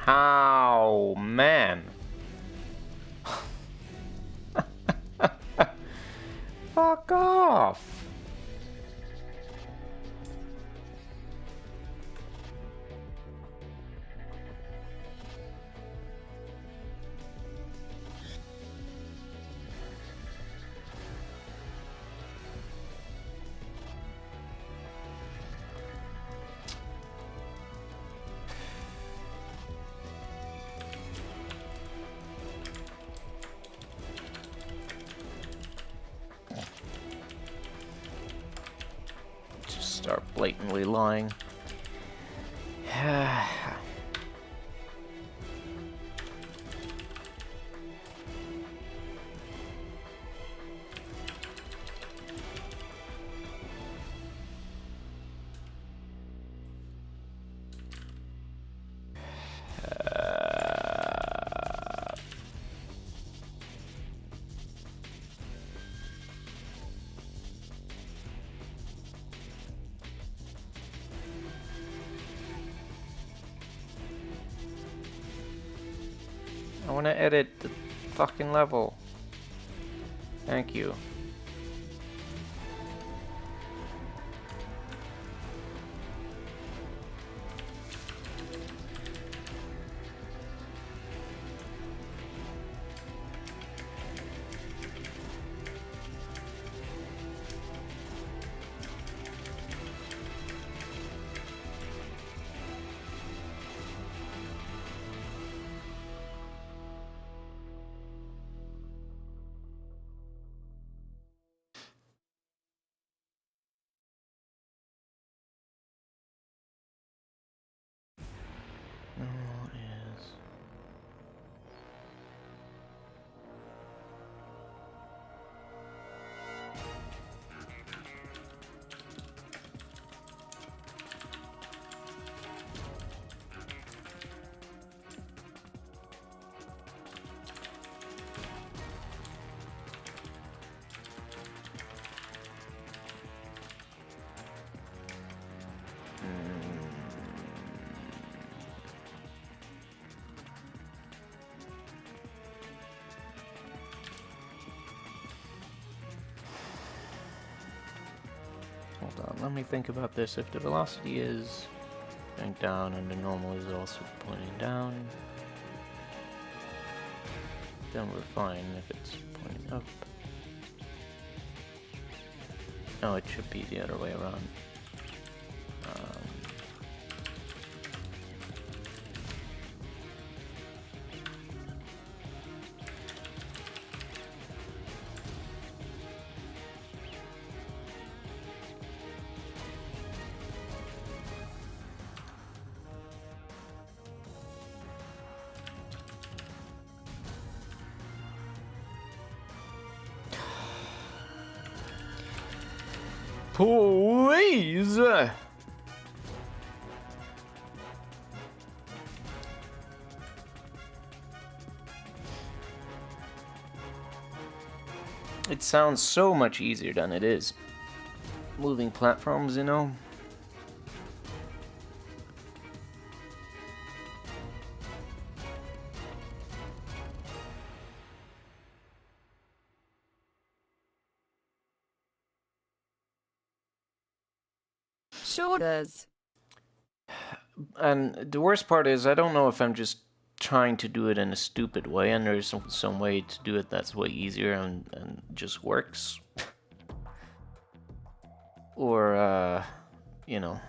How, man? Fuck off! Start blatantly lying. I want to edit the fucking level. Thank you. Normal is... Hold on, let me think about this. If the velocity is going down and the normal is also pointing down, then we're fine. If it's pointing up... No, it should be the other way around. Please! It sounds so much easier than it is. Moving platforms, you know? Sure does. And the worst part is, I don't know if I'm just trying to do it in a stupid way, and there's some way to do it that's way easier and just works. Or, you know.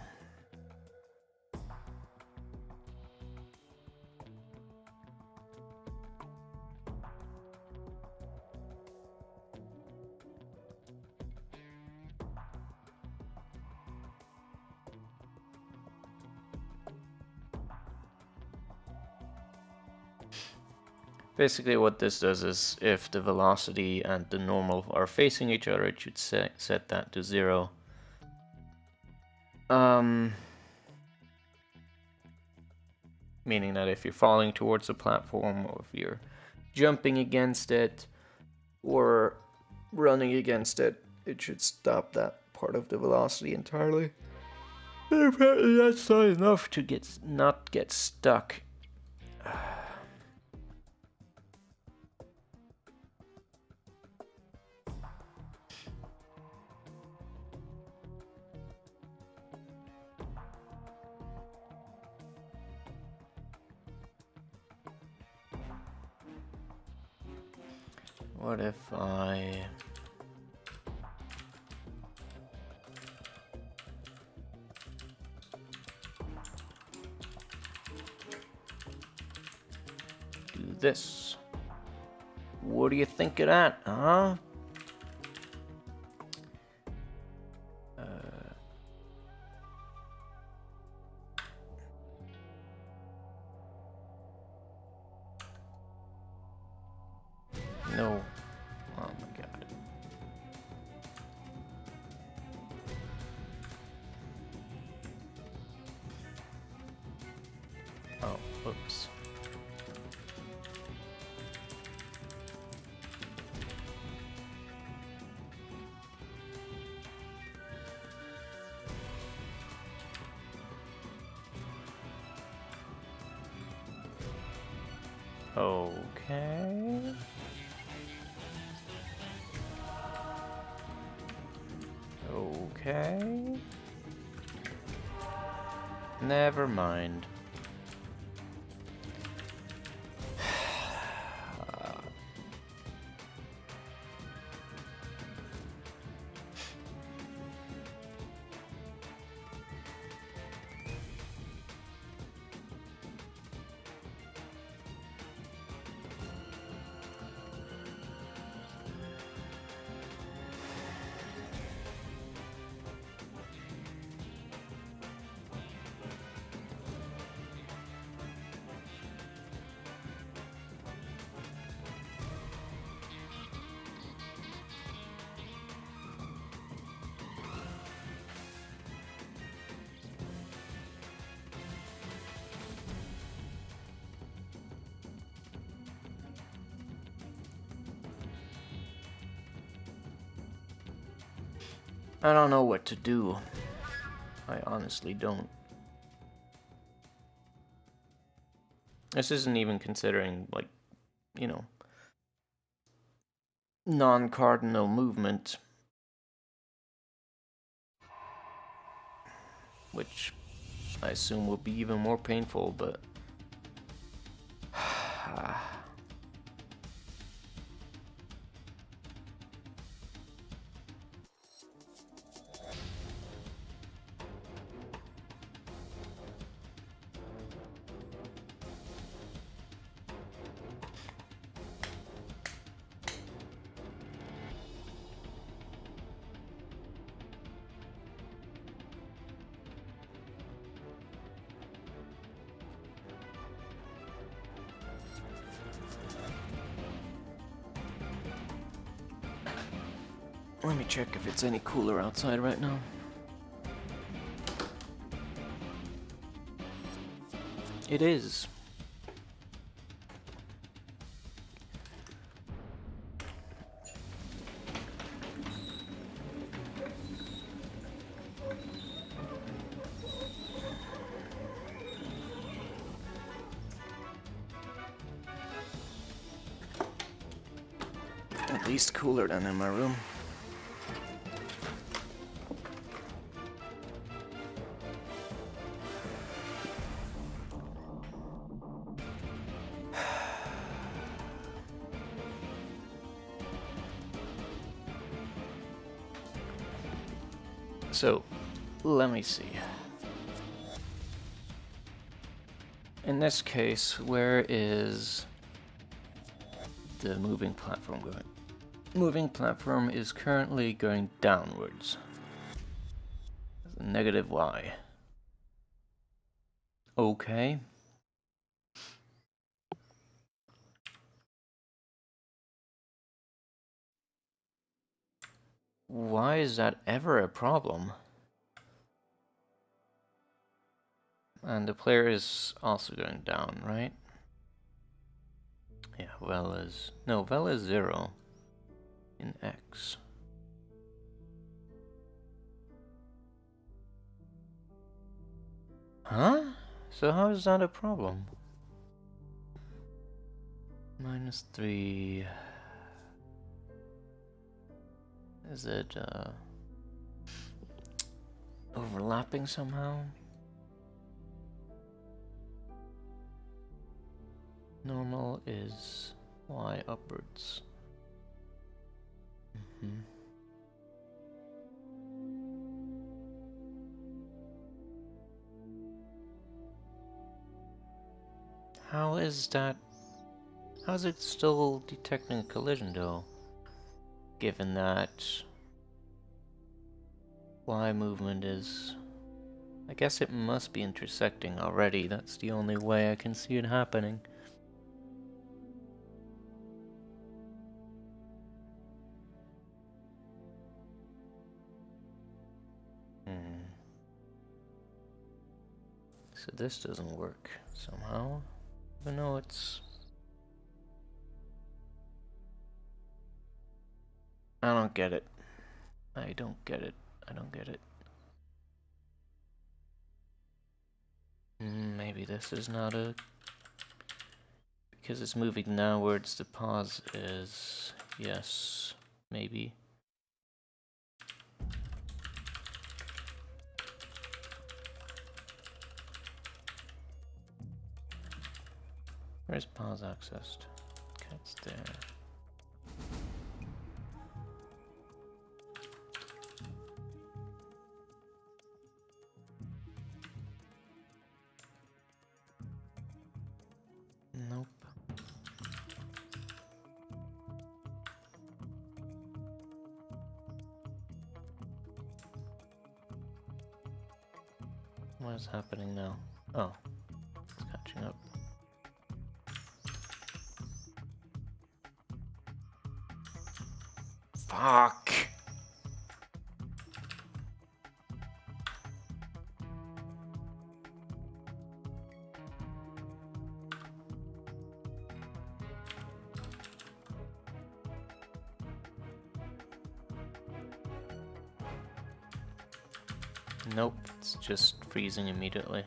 Basically what this does is, if the velocity and the normal are facing each other, it should set that to 0. Meaning that if you're falling towards a platform, or if you're jumping against it, or running against it, it should stop that part of the velocity entirely. And apparently that's not enough to not get stuck. What if I... do this? What do you think of that, huh? No. Oh my god. Oh, oops. Okay. Okay. Never mind. I don't know what to do. I honestly don't. This isn't even considering, like, you know, non-cardinal movement. Which I assume will be even more painful, but... Let me check if it's any cooler outside right now. It is. At least cooler than in my room. So, let me see. In this case, where is the moving platform going? Moving platform is currently going downwards. Negative Y. Okay. Why is that ever a problem? And the player is also going down, right? Yeah, vel is... No, vel is 0 in X. Huh? So how is that a problem? -3... Is it, overlapping somehow? Normal is Y upwards. How is that? How is it still detecting a collision though? Given that Y movement is... I guess it must be intersecting already. That's the only way I can see it happening. So this doesn't work somehow. Even though it's... I don't get it. I don't get it. I don't get it. Maybe this is not a... Because it's moving downwards, the pause is... Yes, maybe. Where's pause accessed? Okay, it's there. Nope. What is happening now? Oh, it's catching up. Fuck! Nope, it's just freezing immediately.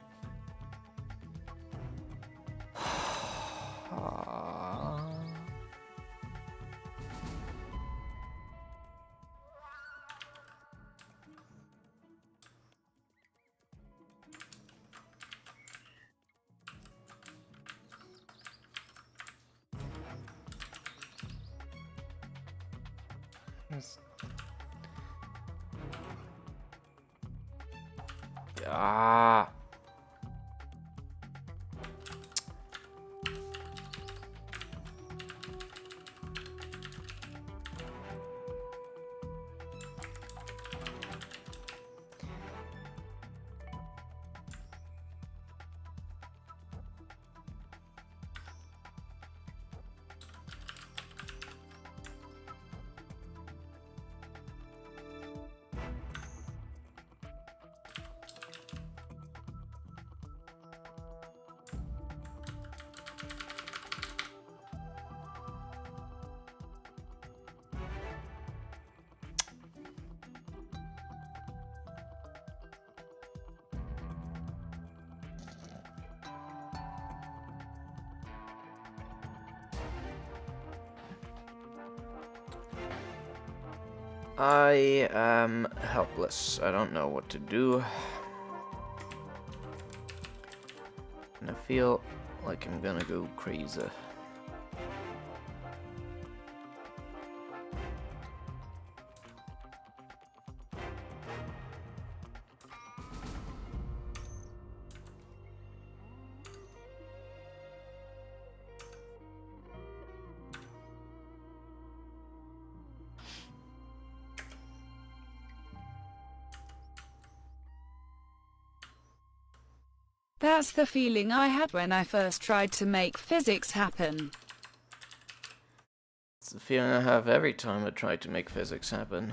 Ah. I am helpless. I don't know what to do. And I feel like I'm gonna go crazy. That's the feeling I had when I first tried to make physics happen. It's the feeling I have every time I try to make physics happen.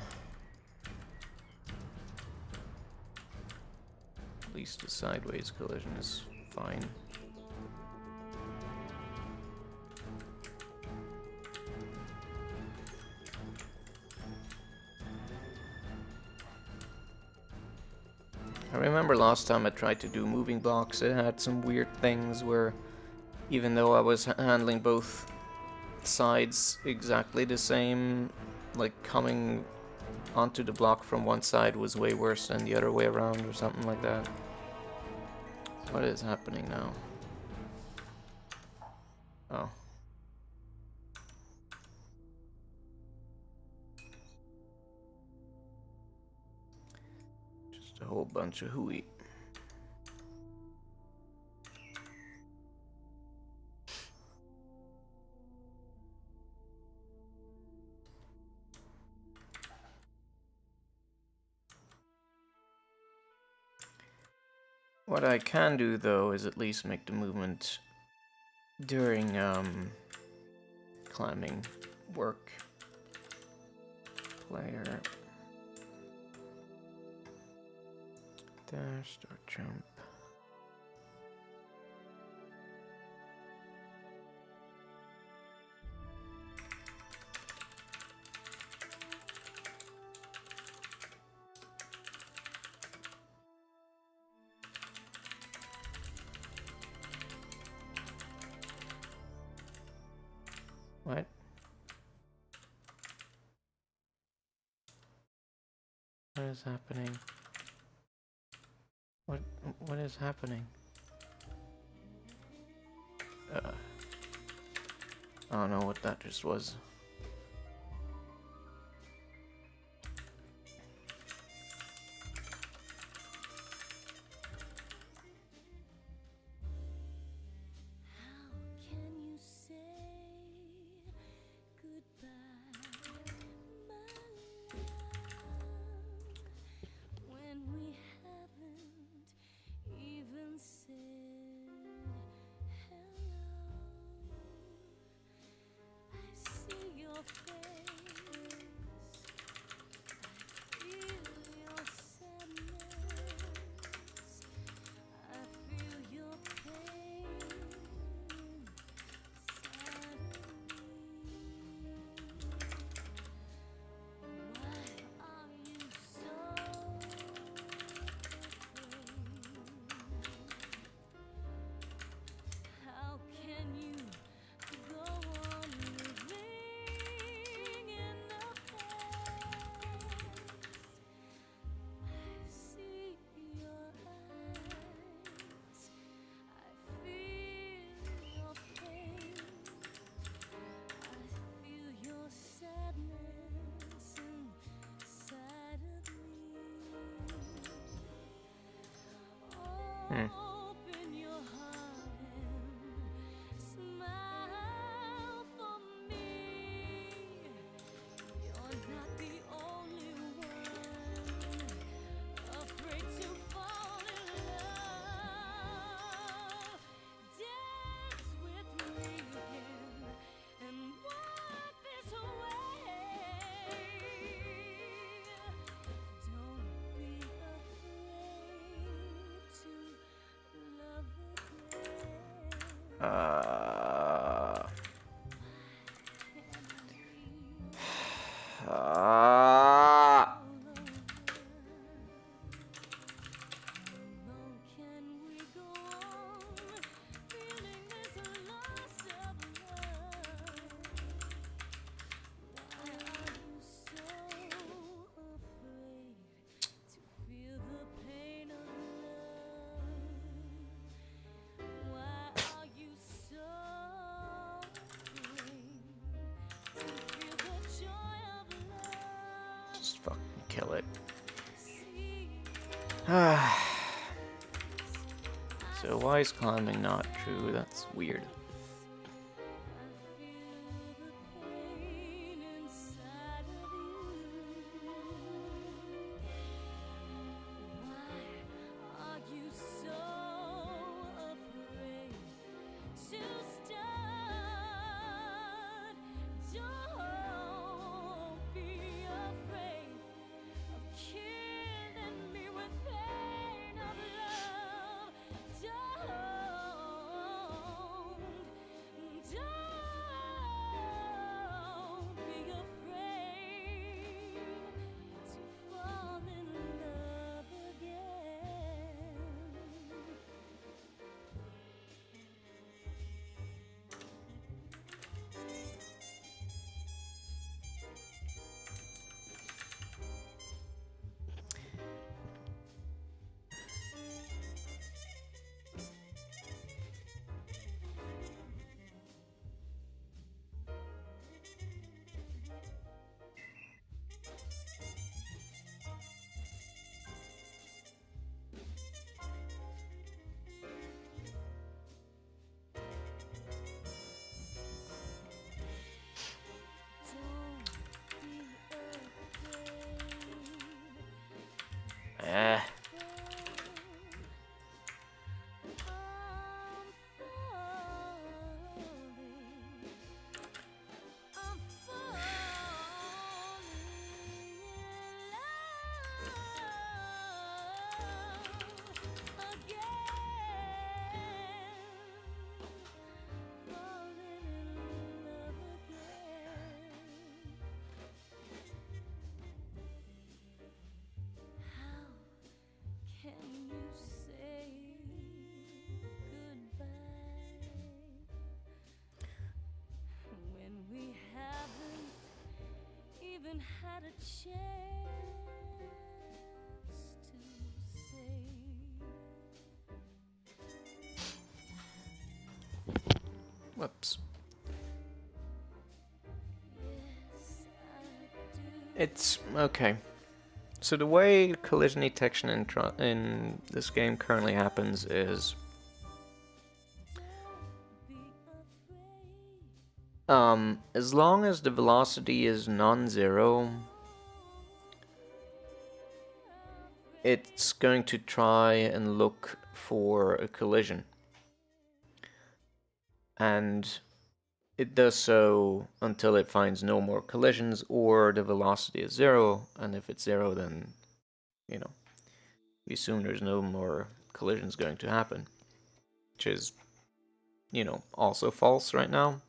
At least a sideways collision is fine. I remember last time I tried to do moving blocks, it had some weird things where even though I was handling both sides exactly the same, like coming onto the block from one side was way worse than the other way around or something like that. What is happening now? Oh. Just a whole bunch of hooey. What I can do though is at least make the movement during climbing work. Player dash or jump. What? What is happening? What is happening? I don't know what that just was. So why is climbing not true? That's weird. Eh. Had a chance to say Whoops. yes, I do. It's okay. So the way collision detection in this game currently happens is Be afraid. as long as the velocity is non-zero, it's going to try and look for a collision. And it does so until it finds no more collisions or the velocity is zero, and if it's zero, then, you know, we assume there's no more collisions going to happen, which is, you know, also false right now.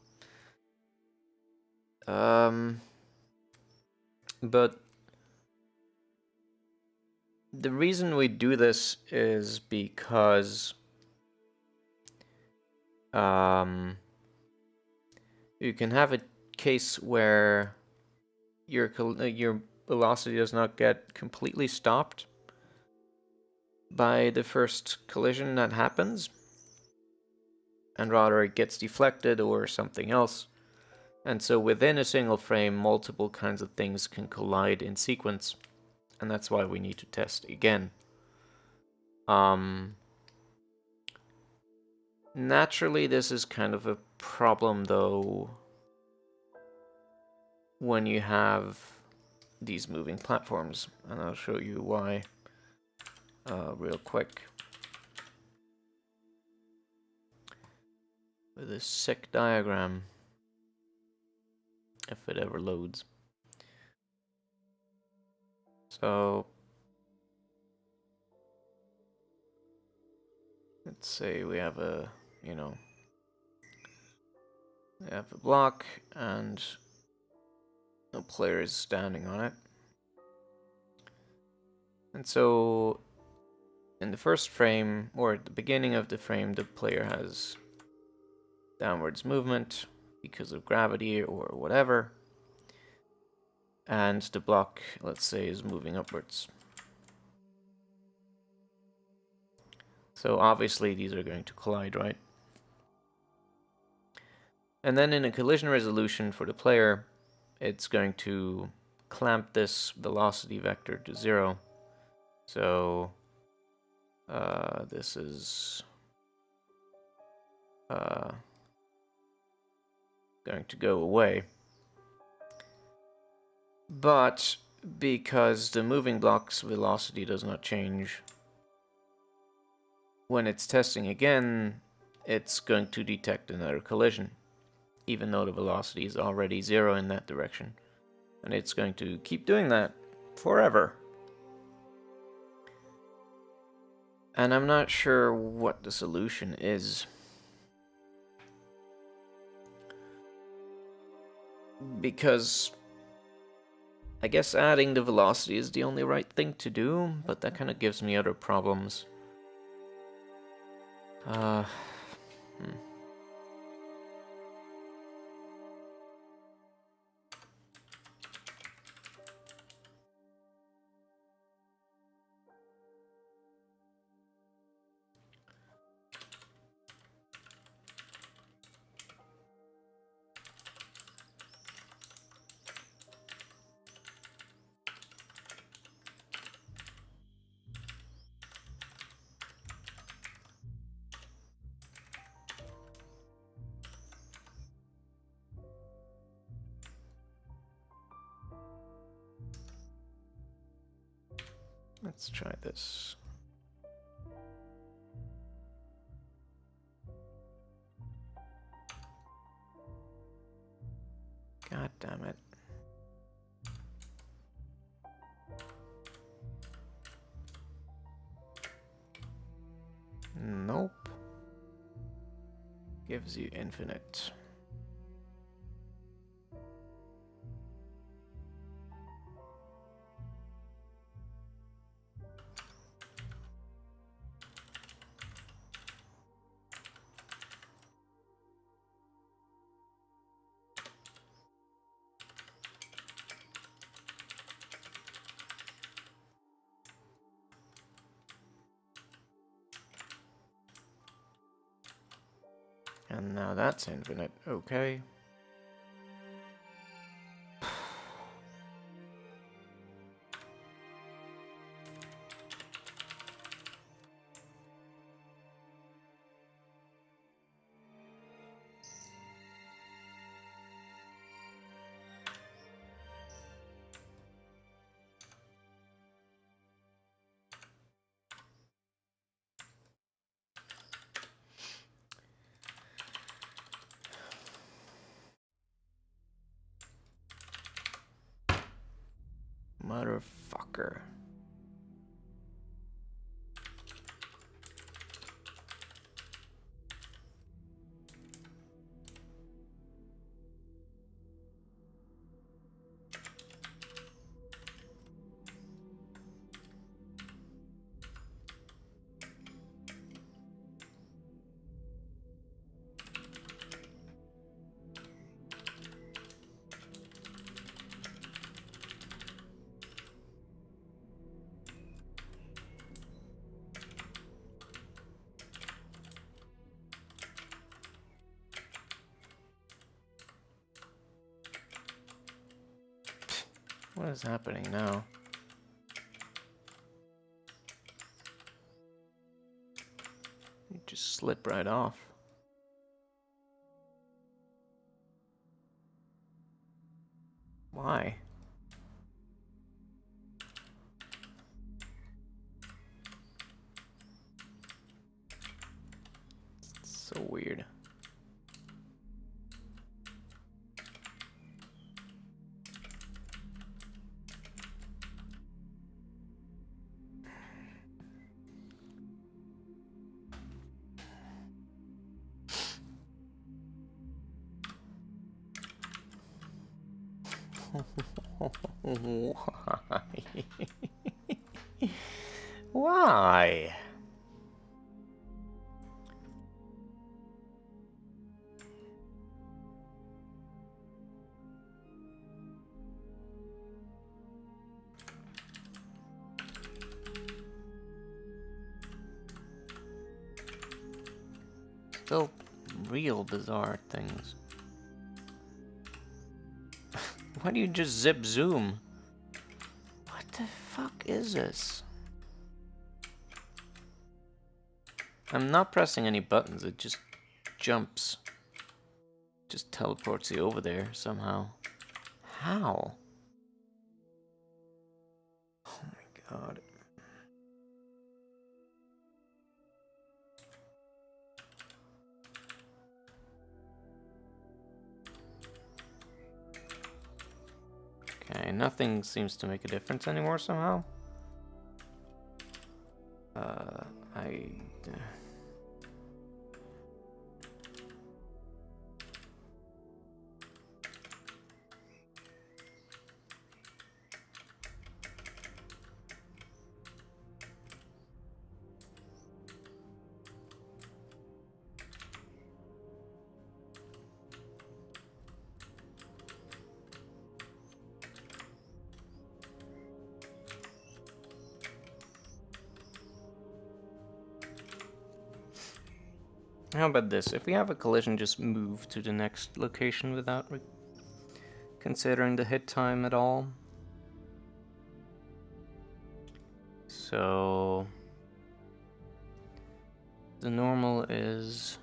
But the reason we do this is because you can have a case where your velocity does not get completely stopped by the first collision that happens, and rather it gets deflected or something else. And so within a single frame, multiple kinds of things can collide in sequence, and that's why we need to test again. Naturally, this is kind of a problem, though, when you have these moving platforms, and I'll show you why real quick. With this sick diagram, if it ever loads. So let's say we have a, you know, we have a block and no player is standing on it. And so in the first frame, or at the beginning of the frame, the player has downwards movement because of gravity or whatever. And the block, let's say, is moving upwards. So obviously these are going to collide, right? And then in a collision resolution for the player, it's going to clamp this velocity vector to 0. So This is going to go away. But because the moving block's velocity does not change, when it's testing again, it's going to detect another collision, even though the velocity is already 0 in that direction. And it's going to keep doing that forever. And I'm not sure what the solution is. Because I guess adding the velocity is the only right thing to do, but that kind of gives me other problems. Hmm. Let's try this. God damn it. Nope. Gives you infinite. And now that's infinite. Okay. Motherfucker. What is happening now? You just slip right off. Why? It's so weird. Why? Why? Still real bizarre things. Why do you just zip zoom? What the fuck is this? I'm not pressing any buttons, it just jumps. Just teleports you over there somehow. How? Oh my god. Okay, nothing seems to make a difference anymore somehow. I... How about this? If we have a collision, just move to the next location without considering the hit time at all. So the normal is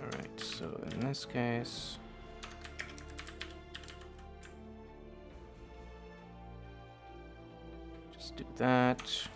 alright, so in this case just do that.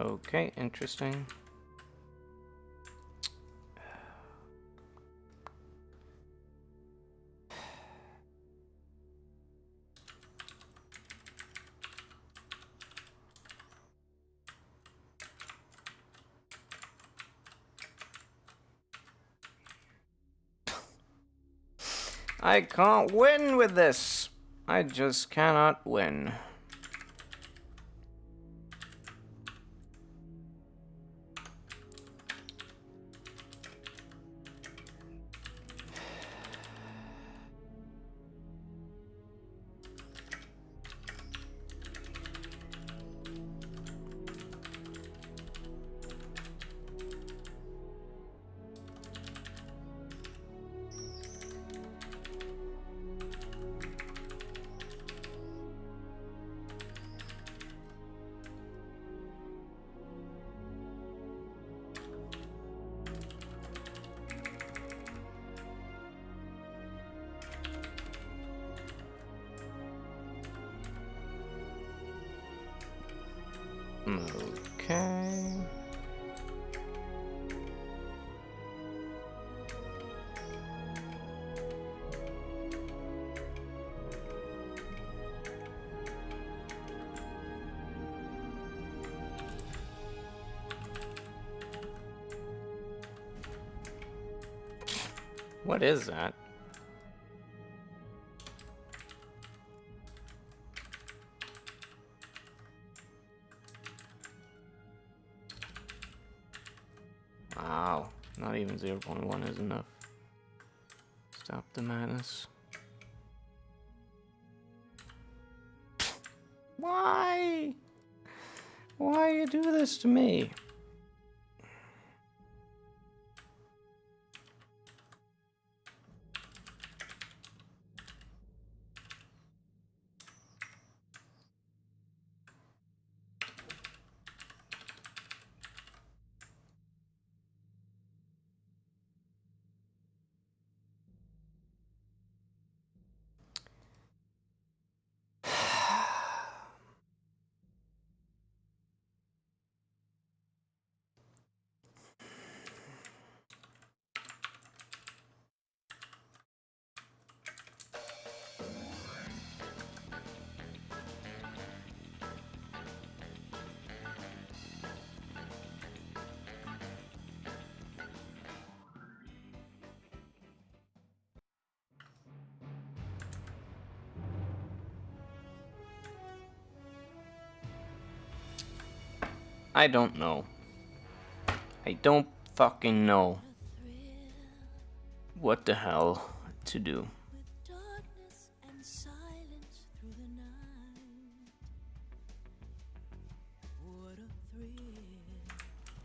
Okay, interesting. I can't win with this. I just cannot win. Okay. What is that? Wow, not even 0.1 is enough. Stop the madness. Why? Why you do this to me? I don't know. I don't fucking know what the hell to do. with darkness and silence through the night. What a thrill.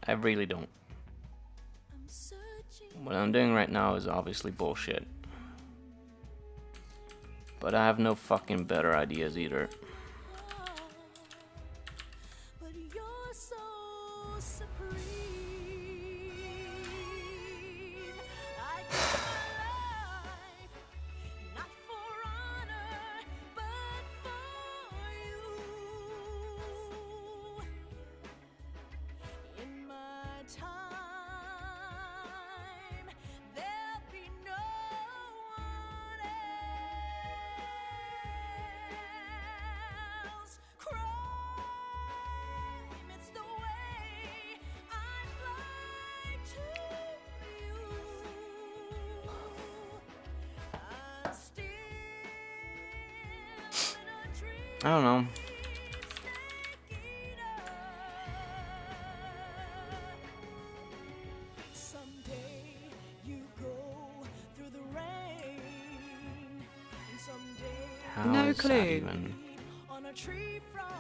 I really don't. I'm searching. What I'm doing right now is obviously bullshit. But I have no fucking better ideas either. But you're so supreme. I give my life, not for honor, but for you. In my time, there'll be no one else. Crime, it's the way I fly to you. I'm still in a dream. I don't know. Someday you go through the rain, and someday How No is that clue. even? on a tree front.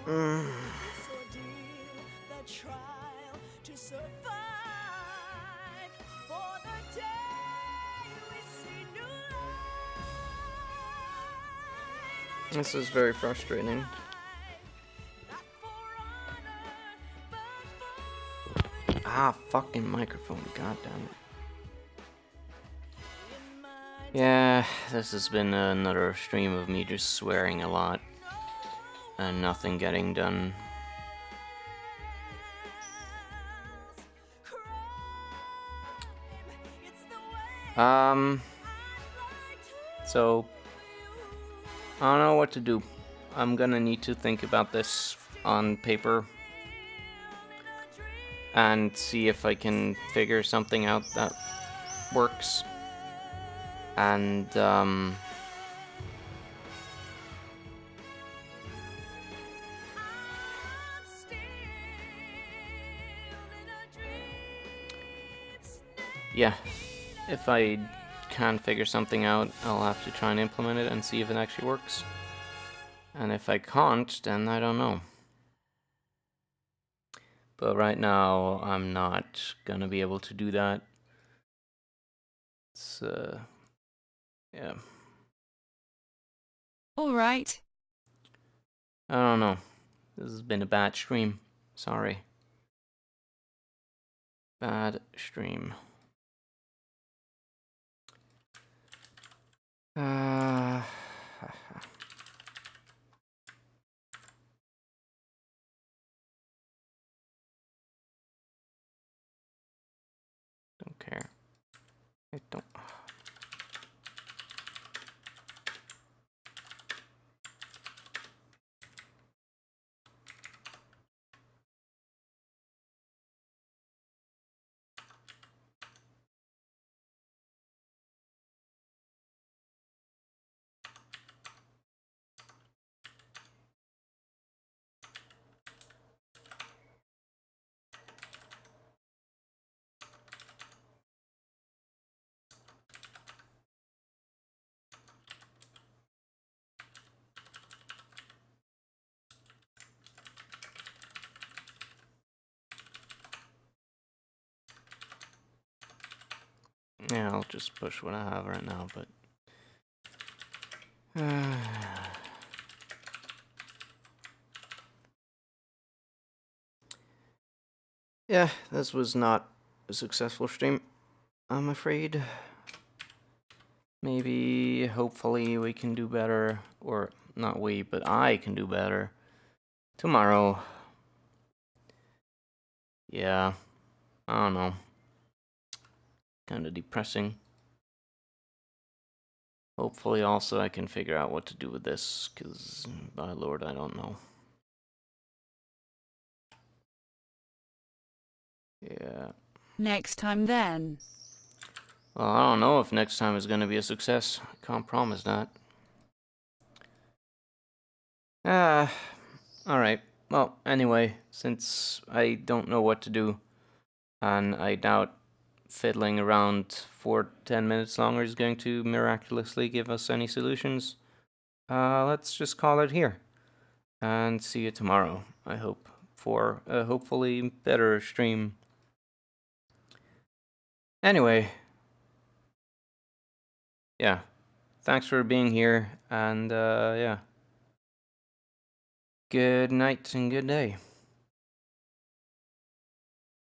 Mm. This ordeal, the trial to survive. For the day we see new light. This is very frustrating. Not for honor, but for you. Ah, fucking microphone, god damn it. In my Yeah, this has been another stream of me just swearing a lot and nothing getting done. crime, it's the way I fly to So I don't know what to do. I'm gonna need to think about this on paper and see if I can figure something out that works. And I'm still in a dream snake. yeah, if I can figure something out, I'll have to try and implement it and see if it actually works. And if I can't, then I don't know. But right now, I'm not gonna be able to do that. It's, yeah. All right. I don't know. This has been a bad stream. Sorry. Bad stream. Don't care. I don't. Yeah, I'll just push what I have right now, but. Yeah, this was not a successful stream, I'm afraid. Maybe, hopefully, we can do better, or not we, but I can do better tomorrow. Yeah, I don't know. Kinda depressing. Hopefully, also, I can figure out what to do with this, because, by lord, I don't know. Yeah. Next time then. Well, I don't know if next time is gonna be a success. I can't promise that. Alright. well, anyway, since I don't know what to do, and I doubt fiddling around for 10 minutes longer is going to miraculously give us any solutions, let's just call it here. And see you tomorrow, I hope, for a hopefully better stream. Anyway, yeah, thanks for being here, and yeah, good night and good day.